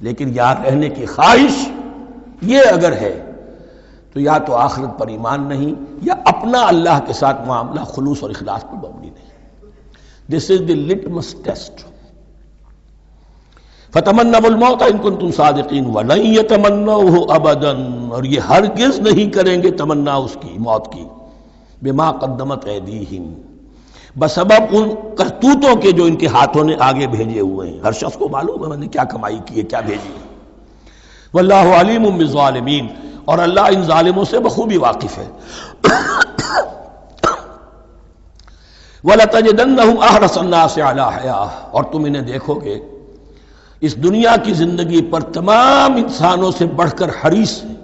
لیکن یار رہنے کی خواہش یہ اگر ہے تو یا تو آخرت پر ایمان نہیں یا اپنا اللہ کے ساتھ معاملہ خلوص اور اخلاص پر مبنی نہیں. دس از دی لٹمس ٹیسٹ. فَتَمَنَّوُا الْمَوْتَ إِن كُنتُمْ صَادِقِينَ وَلَن يَتَمَنَّوْهُ أَبَدًا، اور یہ ہرگز نہیں کریں گے تمنا اس کی موت کی، بِمَا قَدَّمَتْ أَيْدِيهِمْ، بسبب ان کرتوتوں کے جو ان کے ہاتھوں نے آگے بھیجے ہوئے ہیں. ہر شخص کو معلوم ہے میں نے کیا کمائی کی ہے، کیا بھیجی ہے. وَاللَّهُ عَلِيمٌ بِالظَّالِمِينَ، اور اللہ ان ظالموں سے بخوبی واقف ہے. وَلَتَجِدَنَّهُمْ أَحْرَصَ النَّاسِ عَلَىٰ حَيَاةٍ، اور تم انہیں دیکھو گے اس دنیا کی زندگی پر تمام انسانوں سے بڑھ کر حریص ہیں.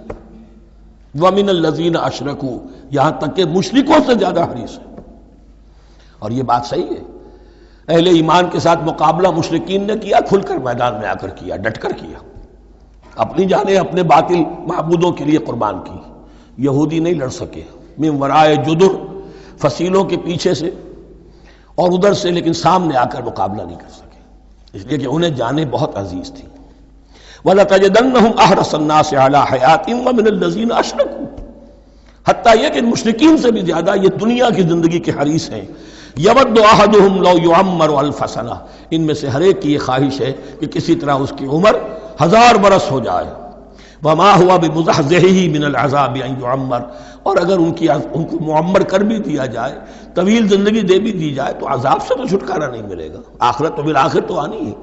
وَمِنَ الَّذِينَ أَشْرَكُوا، یہاں تک کہ مشرکوں سے زیادہ حریص ہیں. اور یہ بات صحیح ہے. اہل ایمان کے ساتھ مقابلہ مشرکین نے کیا، کھل کر میدان میں آ کر کیا، ڈٹ کر کیا، اپنی جانیں اپنے باطل معبودوں کے لیے قربان کی. یہودی نہیں لڑ سکے، من ورائے جدر، فصیلوں کے پیچھے سے اور ادھر سے، لیکن سامنے آ کر مقابلہ نہیں کر سکے، اس لیے کہ انہیں جانیں بہت عزیز تھی. وَلَتَجِدَنَّهُمْ أَحْرَصَ النَّاسِ عَلَىٰ حَيَاةٍ وَمِنَ الَّذِينَ أَشْرَكُوا، حتیٰ یہ کہ مشرکین سے بھی زیادہ یہ دنیا کی زندگی کے حریص ہیں. يَوَدُّ أَحَدُهُمْ لَوْ يُعَمَّرُ أَلْفَ سَنَةٍ، ان میں سے ہر ایک کی یہ خواہش ہے کہ کسی طرح اس کی عمر 1000 برس ہو جائے. وَمَا هُوَ بِمُزَحْزِحِهِ مِنَ الْعَذَابِ أَن يُعَمَّرَ، اور اگر ان کو معمر کر بھی دیا جائے، طویل زندگی دے بھی دی جائے، تو عذاب سے تو چھٹکارا نہیں ملے گا. آخرت تو بالآخر تو آنی ہے.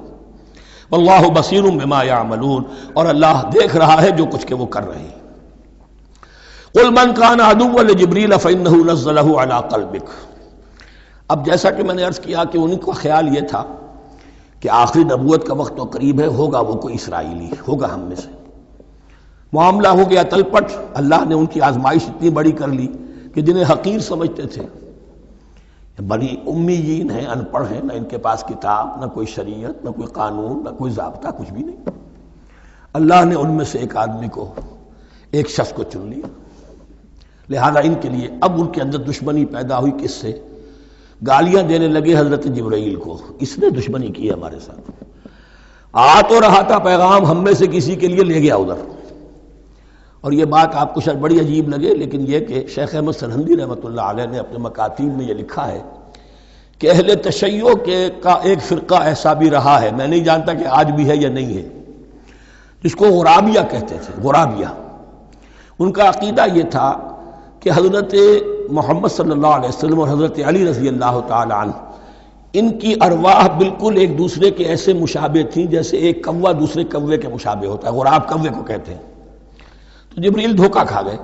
واللہ بصیر بما یعملون، اور اللہ دیکھ رہا ہے جو کچھ کہ وہ کر رہے ہیں. قل من کان عدوا لجبریل فانہ نزلہ علی قلبک. اب جیسا کہ میں نے عرض کیا کہ ان کا خیال یہ تھا کہ آخری نبوت کا وقت تو قریب ہے، ہوگا وہ کوئی اسرائیلی، ہوگا ہم میں سے. معاملہ ہو گیا تلپٹ. اللہ نے ان کی آزمائش اتنی بڑی کر لی کہ جنہیں حقیر سمجھتے تھے، بڑی امیین ہیں، ان پڑھ ہیں، نہ ان کے پاس کتاب، نہ کوئی شریعت، نہ کوئی قانون، نہ کوئی ضابطہ، کچھ بھی نہیں. اللہ نے ان میں سے ایک آدمی کو، ایک شخص کو چن لیا. لہذا ان کے لیے اب ان کے اندر دشمنی پیدا ہوئی. کس سے؟ گالیاں دینے لگے حضرت جبرائیل کو، اس نے دشمنی کی ہے ہمارے ساتھ. آ تو رہا تھا پیغام ہم میں سے کسی کے لیے، لے گیا ادھر. اور یہ بات آپ کو شاید بڑی عجیب لگے، لیکن یہ کہ شیخ احمد سرہندی رحمۃ اللہ علیہ نے اپنے مکاتیب میں یہ لکھا ہے کہ اہل تشیع کا ایک فرقہ ایسا بھی رہا ہے، میں نہیں جانتا کہ آج بھی ہے یا نہیں ہے، جس کو غرابیہ کہتے تھے. غرابیہ، ان کا عقیدہ یہ تھا کہ حضرت محمد صلی اللہ علیہ وسلم اور حضرت علی رضی اللہ تعالی عنہ، ان کی ارواح بالکل ایک دوسرے کے ایسے مشابہ تھیں جیسے ایک کوا دوسرے کوے کے مشابہ ہوتا ہے. غراب کوے کو کہتے ہیں. تو جبریل دھوکہ کھا گئے.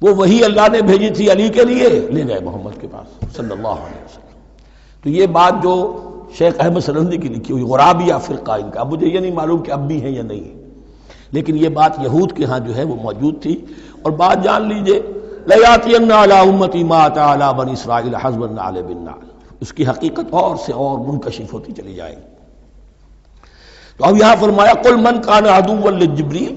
وہ وہی اللہ نے بھیجی تھی علی کے لیے، لے گئے محمد کے پاس صلی اللہ علیہ وسلم. تو یہ بات جو شیخ احمد سرہندی کی لکھی ہوئی غرابیہ فرقہ ان کا، اب مجھے یہ نہیں معلوم کہ اب بھی ہیں یا نہیں، لیکن یہ بات یہود کے ہاں جو ہے وہ موجود تھی. اور بات جان لیجئے، لَيَأْتِيَنَّ عَلَىٰ أُمَّتِي مَا أَتَىٰ عَلَىٰ بَنِي إِسْرَائِيلَ حَسْبَ النَّعْلِ بِالنَّعْلِ، اس کی حقیقت اور سے اور منکشف ہوتی چلی جائے گی. تو اب یہاں فرمایا قُلْ مَنْ كَانَ عَدُوًّا لِجِبْرِيلَ،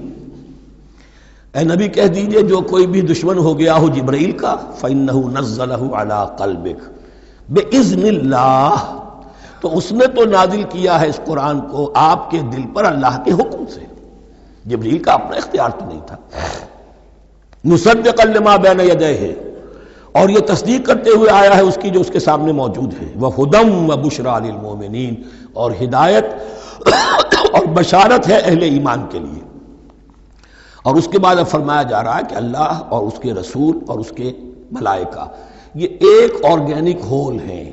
اے نبی کہہ دیجئے جو کوئی بھی دشمن ہو گیا ہو جبرائیل کا، فَإِنَّهُ نَزَّلَهُ عَلَىٰ قَلْبِكَ بِإِذْنِ اللَّهِ، تو اس نے تو نازل کیا ہے اس قرآن کو آپ کے دل پر اللہ کے حکم سے. جبرائیل کا اپنا اختیار تو نہیں تھا. مُصَدِّقًا لِمَا بَيْنَ يَدَيْهِ، اور یہ تصدیق کرتے ہوئے آیا ہے اس کی جو اس کے سامنے موجود ہے. وَهُدًى وَبُشْرَىٰ لِلْمُؤْمِنِينَ، اور ہدایت اور بشارت ہے اہل ایمان کے لیے. اور اس کے بعد اب فرمایا جا رہا ہے کہ اللہ اور اس کے رسول اور اس کے ملائکہ یہ ایک آرگینک ہول ہیں،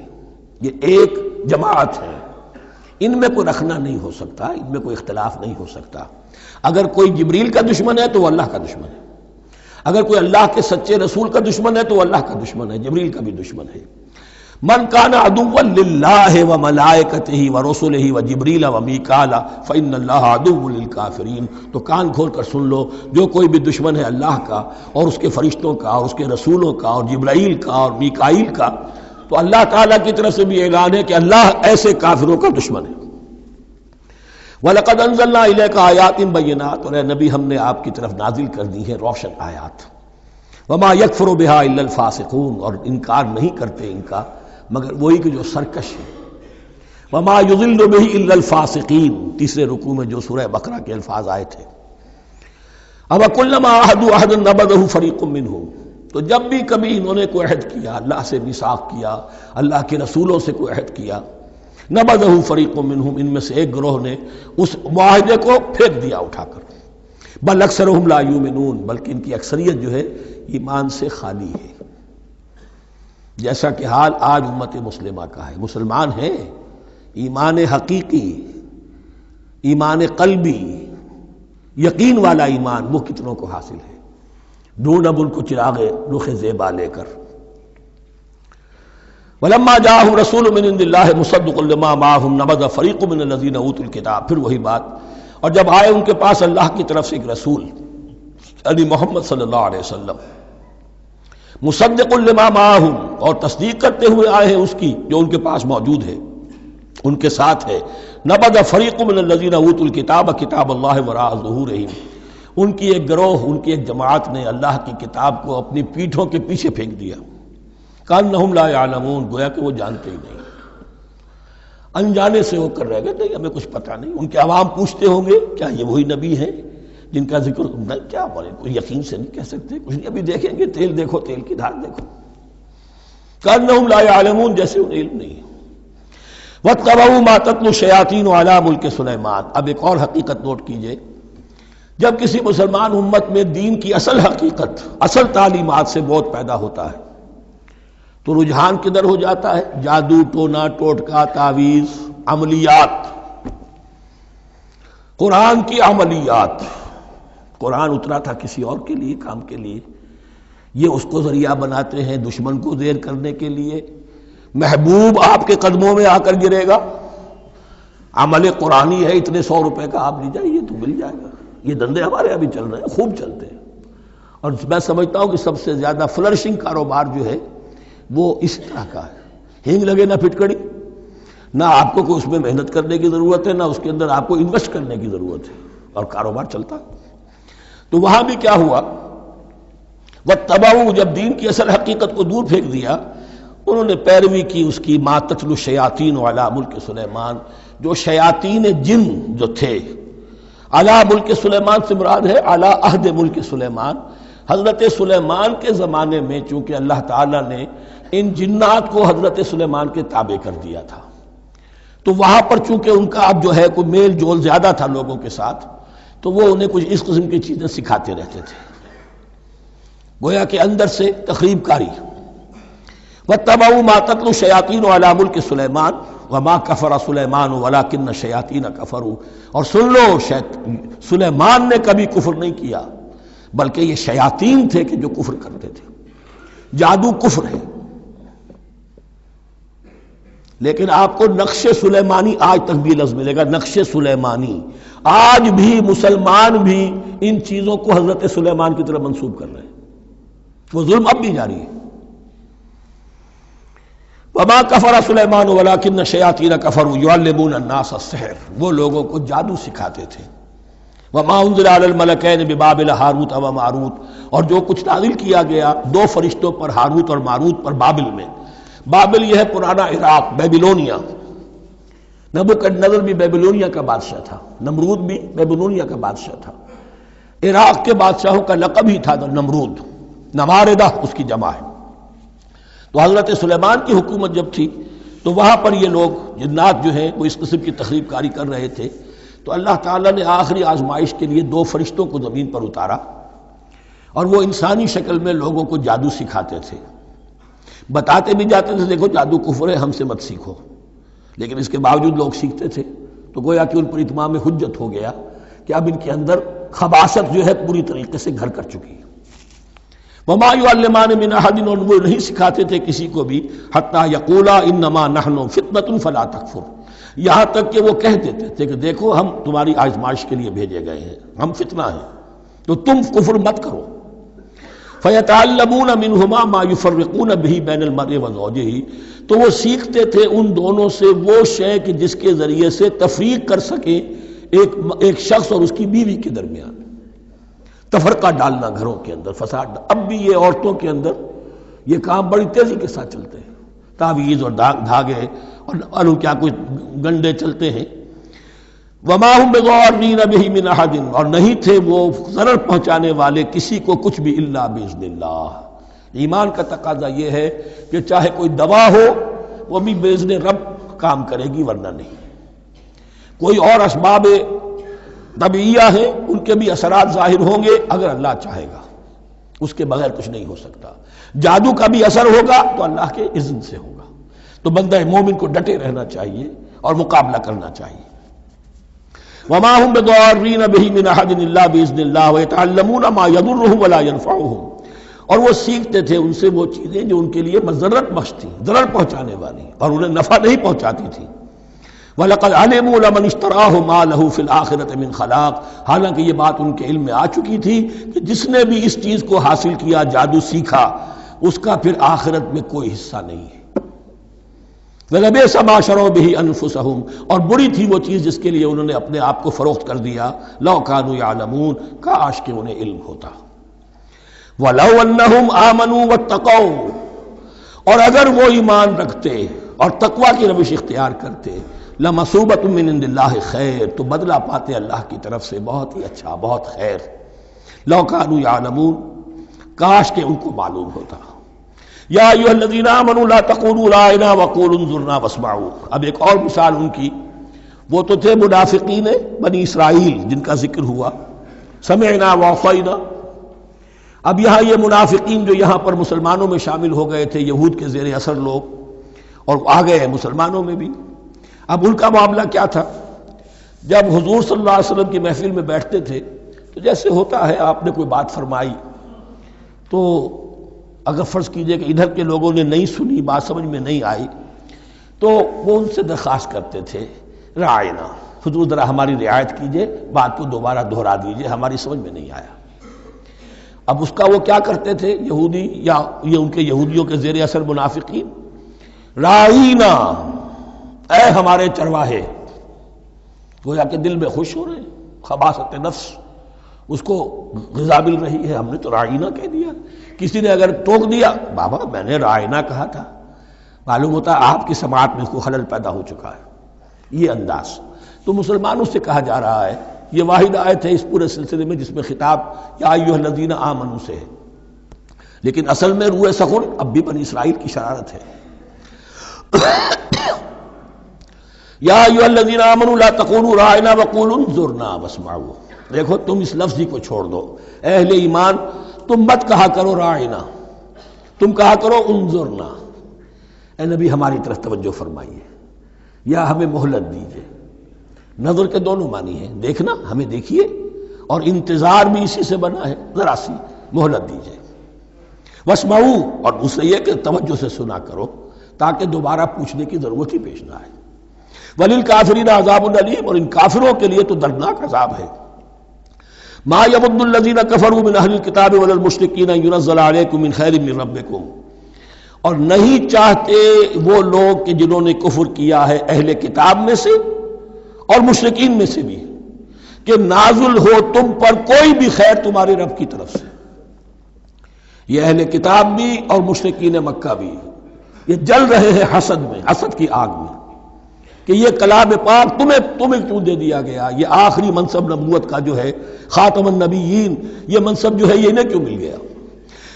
یہ ایک جماعت ہے. ان میں کوئی رکھنا نہیں ہو سکتا، ان میں کوئی اختلاف نہیں ہو سکتا. اگر کوئی جبریل کا دشمن ہے تو وہ اللہ کا دشمن ہے، اگر کوئی اللہ کے سچے رسول کا دشمن ہے تو وہ اللہ کا دشمن ہے، جبریل کا بھی دشمن ہے. من کان عدوا للہ وملائکتہ ورسلہ وجبریل ومیکال فإن اللہ عدو للکافرین. تو کان کھول کر سن لو، جو کوئی بھی دشمن ہے اللہ کا اور اس کے فرشتوں کا اور اس کے رسولوں کا اور جبرائیل کا اور میکائیل کا، تو اللہ تعالیٰ کی طرف سے بھی اعلان ہے کہ اللہ ایسے کافروں کا دشمن ہے. وَلَقَدْ أَنزَلْنَا إِلَيْكَ آيَاتٍ بَيِّنَاتٍ، اور اے نبی ہم نے آپ کی طرف نازل کر دی ہیں روشن آیات. وَمَا يَكْفُرُ بِهَا إِلَّا الْفَاسِقُونَ، اور انکار نہیں کرتے ان کا مگر وہی کہ جو سرکش ہے. وَمَا يُضِلُّ بِهِ إِلَّا الْفَاسِقِينَ، تیسرے رکوع میں جو سورہ بقرہ کے الفاظ آئے تھے. اب کلما عہدوا عہدا نبذہ فریق منہم، تو جب بھی کبھی انہوں نے کوئی عہد کیا، اللہ سے میثاق کیا، اللہ کے رسولوں سے کوئی عہد کیا، نبذہ فریق منہم، ان میں سے ایک گروہ نے اس معاہدے کو پھینک دیا اٹھا کر، بل اکثرہم لا یؤمنون، بلکہ ان کی اکثریت جو ہے ایمان سے خالی ہے، جیسا کہ حال آج امت مسلمہ کا ہے۔ مسلمان ہیں، ایمان حقیقی، ایمان قلبی، یقین والا ایمان وہ کتنوں کو حاصل ہے، ڈھونڈ اب ان کو چراغ رخ زیبا لے کر۔ وَلَمَّا جَاءَهُمْ رَسُولٌ مِّنْ عِندِ اللَّهِ مُصَدِّقٌ لِّمَا مَعَهُمْ نَبَذَ فَرِيقٌ مِّنَ الَّذِينَ أُوتُوا الْكِتَابَ، پھر وہی بات، اور جب آئے ان کے پاس اللہ کی طرف سے ایک رسول یعنی محمد صلی اللہ علیہ وسلم، مصدق لما معہم، اور تصدیق کرتے ہوئے آئے ہیں اس کی جو ان کے پاس موجود ہے، ان کے ساتھ ہے، نبذ فریق من الذین اوتوا الکتاب کتاب اللہ وراء ظہورہم، ان کی ایک گروہ، ان کی ایک جماعت نے اللہ کی کتاب کو اپنی پیٹھوں کے پیچھے پھینک دیا، کأنہم لا یعلمون، گویا کہ وہ جانتے ہی نہیں، انجانے سے ہو کر رہ گئے، نہیں ہمیں کچھ پتہ نہیں۔ ان کے عوام پوچھتے ہوں گے کیا یہ وہی نبی ہیں جن کا ذکر نہیں، کیا بولے، کوئی یقین سے نہیں کہہ سکتے، کچھ نہیں، ابھی دیکھیں گے، تیل دیکھو، تیل کی دھار دیکھو، کأنہم لا یعلمون، جیسے انہیں علم نہیں۔ وَاتَّبَعُوا مَا تَتْلُو الشَّيَاطِینُ عَلَىٰ مُلْکِ سُلَیمان، اب ایک اور حقیقت نوٹ کیجئے، جب کسی مسلمان امت میں دین کی اصل حقیقت، اصل تعلیمات سے بہت پیدا ہوتا ہے تو رجحان کدھر ہو جاتا ہے؟ جادو، ٹونا، ٹوٹکا، تعویذ، عملیات، قرآن کی عملیات۔ قرآن اترا تھا کسی اور کے لیے، کام کے لیے، یہ اس کو ذریعہ بناتے ہیں دشمن کو زیر کرنے کے لیے۔ محبوب آپ کے قدموں میں آ کر گرے گا، عمل قرآنی ہے، اتنے 100 روپے کا آپ لے جائیے تو مل جائے گا۔ یہ دندے ہمارے ابھی چل رہے ہیں، خوب چلتے ہیں، اور میں سمجھتا ہوں کہ سب سے زیادہ فلرشنگ کاروبار جو ہے وہ اس طرح کا ہے۔ ہینگ لگے نہ پھٹکڑی، نہ آپ کو کوئی اس میں محنت کرنے کی ضرورت ہے، نہ اس کے اندر آپ کو انویسٹ کرنے کی ضرورت ہے، اور کاروبار چلتا ہے۔ تو وہاں بھی کیا ہوا، وَاتَّبَعُوا، جب دین کی اصل حقیقت کو دور پھینک دیا، انہوں نے پیروی کی اس کی، مَا تَتْلُو الشَّيَاطِینُ عَلَىٰ مُلْکِ سُلَیمان، جو شیاطین جن جو تھے، عَلَىٰ مُلْکِ سُلَیمان سے مراد ہے عَلَىٰ عہد ملک سلیمان، حضرت سلیمان کے زمانے میں، چونکہ اللہ تعالیٰ نے ان جنات کو حضرت سلیمان کے تابع کر دیا تھا، تو وہاں پر چونکہ ان کا اب جو ہے کوئی میل جول زیادہ تھا لوگوں کے ساتھ، تو وہ انہیں کچھ اس قسم کی چیزیں سکھاتے رہتے تھے، گویا کہ اندر سے تخریب کاری۔ وَاتَّبَعُوا مَا تَتْلُو الشَّيَاطِینُ عَلَىٰ مُلْکِ سُلَیمان وَمَا كَفَرَ سُلَیمَانُ وَلَٰكِنَّ الشَّيَاطِینَ كَفَرُوا، اور سن لو، سلیمان نے کبھی کفر نہیں کیا، بلکہ یہ شیاطین تھے کہ جو کفر کرتے تھے۔ جادو کفر ہے، لیکن آپ کو نقش سلیمانی آج تک بھی لفظ ملے گا، نقش سلیمانی، آج بھی مسلمان بھی ان چیزوں کو حضرت سلیمان کی طرف منسوب کر رہے ہیں، وہ ظلم اب بھی جاری ہے۔ وما کفر سلیمان ولکن الشیاطین کفروا یعلمون الناس السحر، وہ لوگوں کو جادو سکھاتے تھے۔ وما انزل علی الملکین ببابل ہاروت و ماروت، اور جو کچھ نازل کیا گیا 2 فرشتوں پر، ہاروت اور ماروت پر، بابل میں۔ بابل یہ ہے پرانا عراق، بیبلونیا، نبوکدنضر بھی بیبلونیا کا بادشاہ تھا، نمرود بھی بیبلونیا کا بادشاہ تھا، عراق کے بادشاہوں کا لقب ہی تھا نمرود، نماردہ اس کی جمع ہے۔ تو حضرت سلیمان کی حکومت جب تھی تو وہاں پر یہ لوگ جنات جو ہیں وہ اس قسم کی تخریب کاری کر رہے تھے، تو اللہ تعالیٰ نے آخری آزمائش کے لیے 2 فرشتوں کو زمین پر اتارا، اور وہ انسانی شکل میں لوگوں کو جادو سکھاتے تھے، بتاتے بھی جاتے تھے دیکھو جادو کفر ہے، ہم سے مت سیکھو، لیکن اس کے باوجود لوگ سیکھتے تھے، تو گویا کہ ان پر اتمام حجت ہو گیا کہ اب ان کے اندر خباثت جو ہے پوری طریقے سے گھر کر چکی ہے۔ وما یعلمان من احد، اور وہ نہیں سکھاتے تھے کسی کو بھی، حتی یقولا انما نحن فتنۃ فلا تکفر، یہاں تک کہ وہ کہہ دیتے تھے کہ دیکھو ہم تمہاری آزمائش کے لیے بھیجے گئے ہیں، ہم فتنہ ہیں، تو تم کفر مت کرو۔ فیتعلمون منہما ما یفرقون به بین المرء وزوجہ، تو وہ سیکھتے تھے ان دونوں سے وہ شے کہ جس کے ذریعے سے تفریق کر سکیں ایک شخص اور اس کی بیوی کے درمیان، تفرقہ ڈالنا گھروں کے اندر، فساد۔ اب بھی یہ عورتوں کے اندر یہ کام بڑی تیزی کے ساتھ چلتے ہیں، تعویذ اور دھاگے اور کیا کچھ گنڈے چلتے ہیں۔ وما هم بضارین بہ من احد، اور نہیں تھے وہ ضرر پہنچانے والے کسی کو کچھ بھی الا باذن اللہ۔ ایمان کا تقاضا یہ ہے کہ چاہے کوئی دوا ہو وہ بھی باذن رب کام کرے گی، ورنہ نہیں۔ کوئی اور اسباب طبیعیہ ہیں، ان کے بھی اثرات ظاہر ہوں گے اگر اللہ چاہے گا، اس کے بغیر کچھ نہیں ہو سکتا۔ جادو کا بھی اثر ہوگا تو اللہ کے اذن سے ہوگا۔ تو بندہ مومن کو ڈٹے رہنا چاہیے اور مقابلہ کرنا چاہیے۔ وما هم بضارین بہ من احد الا باذن اللہ ویتعلمون ما یضرهم ولا ينفعهم، اور وہ سیکھتے تھے ان سے وہ چیزیں جو ان کے لیے مضرت بخش تھی، ضرر پہنچانے والی، اور انہیں نفع نہیں پہنچاتی تھی۔ وَلَقَدْ عَلِمُوا لَمَنِ اشْتَرَاهُ مَا لَهُ فِي الْآخِرَةِ مِنْ خَلَاقٍ، حالانکہ یہ بات ان کے علم میں آ چکی تھی کہ جس نے بھی اس چیز کو حاصل کیا، جادو سیکھا، اس کا پھر آخرت میں کوئی حصہ نہیں ہے۔ وَلَبِئْسَ مَا شَرَوْا بِهِ أَنفُسَهُمْ، اور بری تھی وہ چیز جس کے لیے انہوں نے اپنے آپ کو فروخت کر دیا۔ لَوْ كَانُوا يَعْلَمُونَ، کاش کہ انہیں علم ہوتا۔ وَلَوْ أَنَّهُمْ آمَنُوا وَاتَّقَوْا، اور اگر وہ ایمان رکھتے اور تقوی کی روش اختیار کرتے، لَمَثُوبَةٌ مِّنْ عِندِ اللَّهِ خَيْرٌ، تو بدلہ پاتے اللہ کی طرف سے بہت ہی اچھا، بہت خیر۔ لَوْ كَانُوا يَعْلَمُونَ، کاش کہ ان کو معلوم ہوتا۔ یا ایھا الذین آمنوا لا تقولوا رأینا وقولوا انظرنا واسمعوا، اب ایک اور مثال ان کی، وہ تو تھے منافقین بنی اسرائیل جن کا ذکر ہوا، سمعنا وعصینا۔ اب یہاں یہ منافقین جو یہاں پر مسلمانوں میں شامل ہو گئے تھے، یہود کے زیر اثر لوگ، اور آ گئے ہیں مسلمانوں میں بھی۔ اب ان کا معاملہ کیا تھا؟ جب حضور صلی اللہ علیہ وسلم کی محفل میں بیٹھتے تھے تو جیسے ہوتا ہے، آپ نے کوئی بات فرمائی تو اگر فرض کیجئے کہ ادھر کے لوگوں نے نہیں سنی، بات سمجھ میں نہیں آئی، تو وہ ان سے درخواست کرتے تھے رعاینا، حضور ذرا ہماری رعایت کیجئے، بات کو دوبارہ دہرا دیجئے، ہماری سمجھ میں نہیں آیا۔ اب اس کا وہ کیا کرتے تھے یہودی، یا یہ ان کے یہودیوں کے زیر اثر منافقین، رعاینا، اے ہمارے چرواہے، گویا کہ دل میں خوش ہو رہے ہیں، خباثت نفس اس کو غذا مل رہی ہے، ہم نے تو رعاینا کہہ دیا۔ کسی نے اگر ٹوک دیا، بابا میں نے رعاینا کہا تھا، معلوم ہوتا ہے آپ کی سماعت میں اس کو خلل پیدا ہو چکا ہے، یہ انداز۔ تو مسلمانوں سے کہا جا رہا ہے، یہ واحد آیت ہے اس پورے سلسلے میں جس میں خطاب یا ایھا الذین آمنوا سے ہے، لیکن اصل میں روح سخن اب بھی بنی اسرائیل کی شرارت ہے۔ یا ایھا الذین آمنوا لا تقولوا رأینا وقولوا انظرنا واسمعوا، دیکھو تم اس لفظ کو چھوڑ دو، اے اہل ایمان تم مت کہا کرو رائنا، تم کہا کرو انظرنا، اے نبی ہماری طرف توجہ فرمائیے یا ہمیں مہلت دیجیے۔ نظر کے دونوں معنی ہیں، دیکھنا ہمیں دیکھیے، اور انتظار بھی اسی سے بنا ہے، ذرا سی مہلت دیجیے۔ واسمعوا، اور دوسرے یہ کہ توجہ سے سنا کرو تاکہ دوبارہ پوچھنے کی ضرورت ہی پیش نہ آئے۔ وللکافرین عذاب علیم، اور ان کافروں کے لیے تو دردناک عذاب ہے۔ ما یود الذین کفروا من اہل الکتاب ولا المشرکین ان ینزل علیکم من خیر من ربکم، اور نہیں چاہتے وہ لوگ کہ جنہوں نے کفر کیا ہے اہل کتاب میں سے اور مشرکین میں سے بھی، کہ نازل ہو تم پر کوئی بھی خیر تمہارے رب کی طرف سے۔ یہ اہل کتاب بھی اور مشرکین مکہ بھی یہ جل رہے ہیں حسد میں، حسد کی آگ میں، کہ یہ کلام پاک تمہیں کیوں دے دیا گیا، یہ آخری منصب نبوت کا جو ہے خاتم النبیین، یہ منصب جو ہے یہ انہیں کیوں مل گیا۔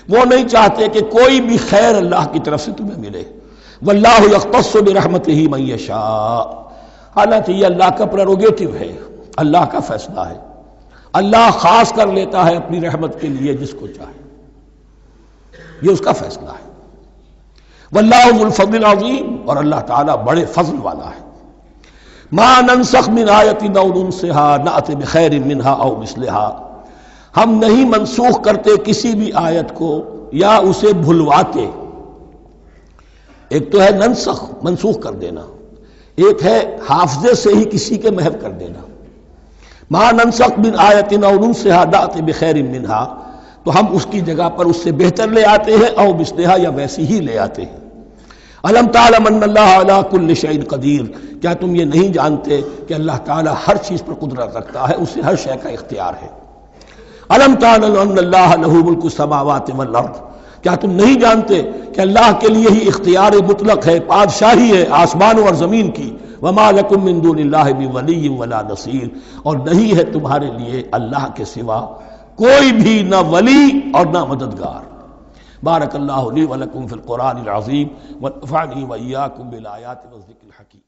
وہ نہیں چاہتے کہ کوئی بھی خیر اللہ کی طرف سے تمہیں ملے۔ واللہ یختص برحمتہ من یشاء، حالانکہ یہ اللہ کا پریروگیٹو ہے، اللہ کا فیصلہ ہے، اللہ خاص کر لیتا ہے اپنی رحمت کے لیے جس کو چاہے، یہ اس کا فیصلہ ہے۔ واللہ ذو الفضل العظیم، اور اللہ تعالیٰ بڑے فضل والا ہے۔ ما ننسخ من آیت او ننسها نأت بخیر منها او مثلها، ہم نہیں منسوخ کرتے کسی بھی آیت کو یا اسے بھلواتے۔ ایک تو ہے ننسخ، منسوخ کر دینا، ایک ہے حافظے سے ہی کسی کے محو کر دینا۔ ما ننسخ من آیت او ننسها نأت بخیر منها، تو ہم اس کی جگہ پر اس سے بہتر لے آتے ہیں، او مثلها، یا ویسی ہی لے آتے ہیں۔ الم تعلم ان اللہ علی کل شیء قدیر، کیا تم یہ نہیں جانتے کہ اللہ تعالیٰ ہر چیز پر قدرت رکھتا ہے، اسے ہر شے کا اختیار ہے۔ الم تعلم ان اللہ لہ ملک السماوات والارض، کیا تم نہیں جانتے کہ اللہ کے لیے ہی اختیار مطلق ہے، بادشاہی ہے آسمانوں اور زمین کی۔ وما لکم من دون اللہ من ولی ولا نصیر، اور نہیں ہے تمہارے لیے اللہ کے سوا کوئی بھی نہ ولی اور نہ مددگار۔ بارک اللہ لی ولکم فی القرآن العظیم ونفعنی وإیاکم بالآیات والذکر الحکیم۔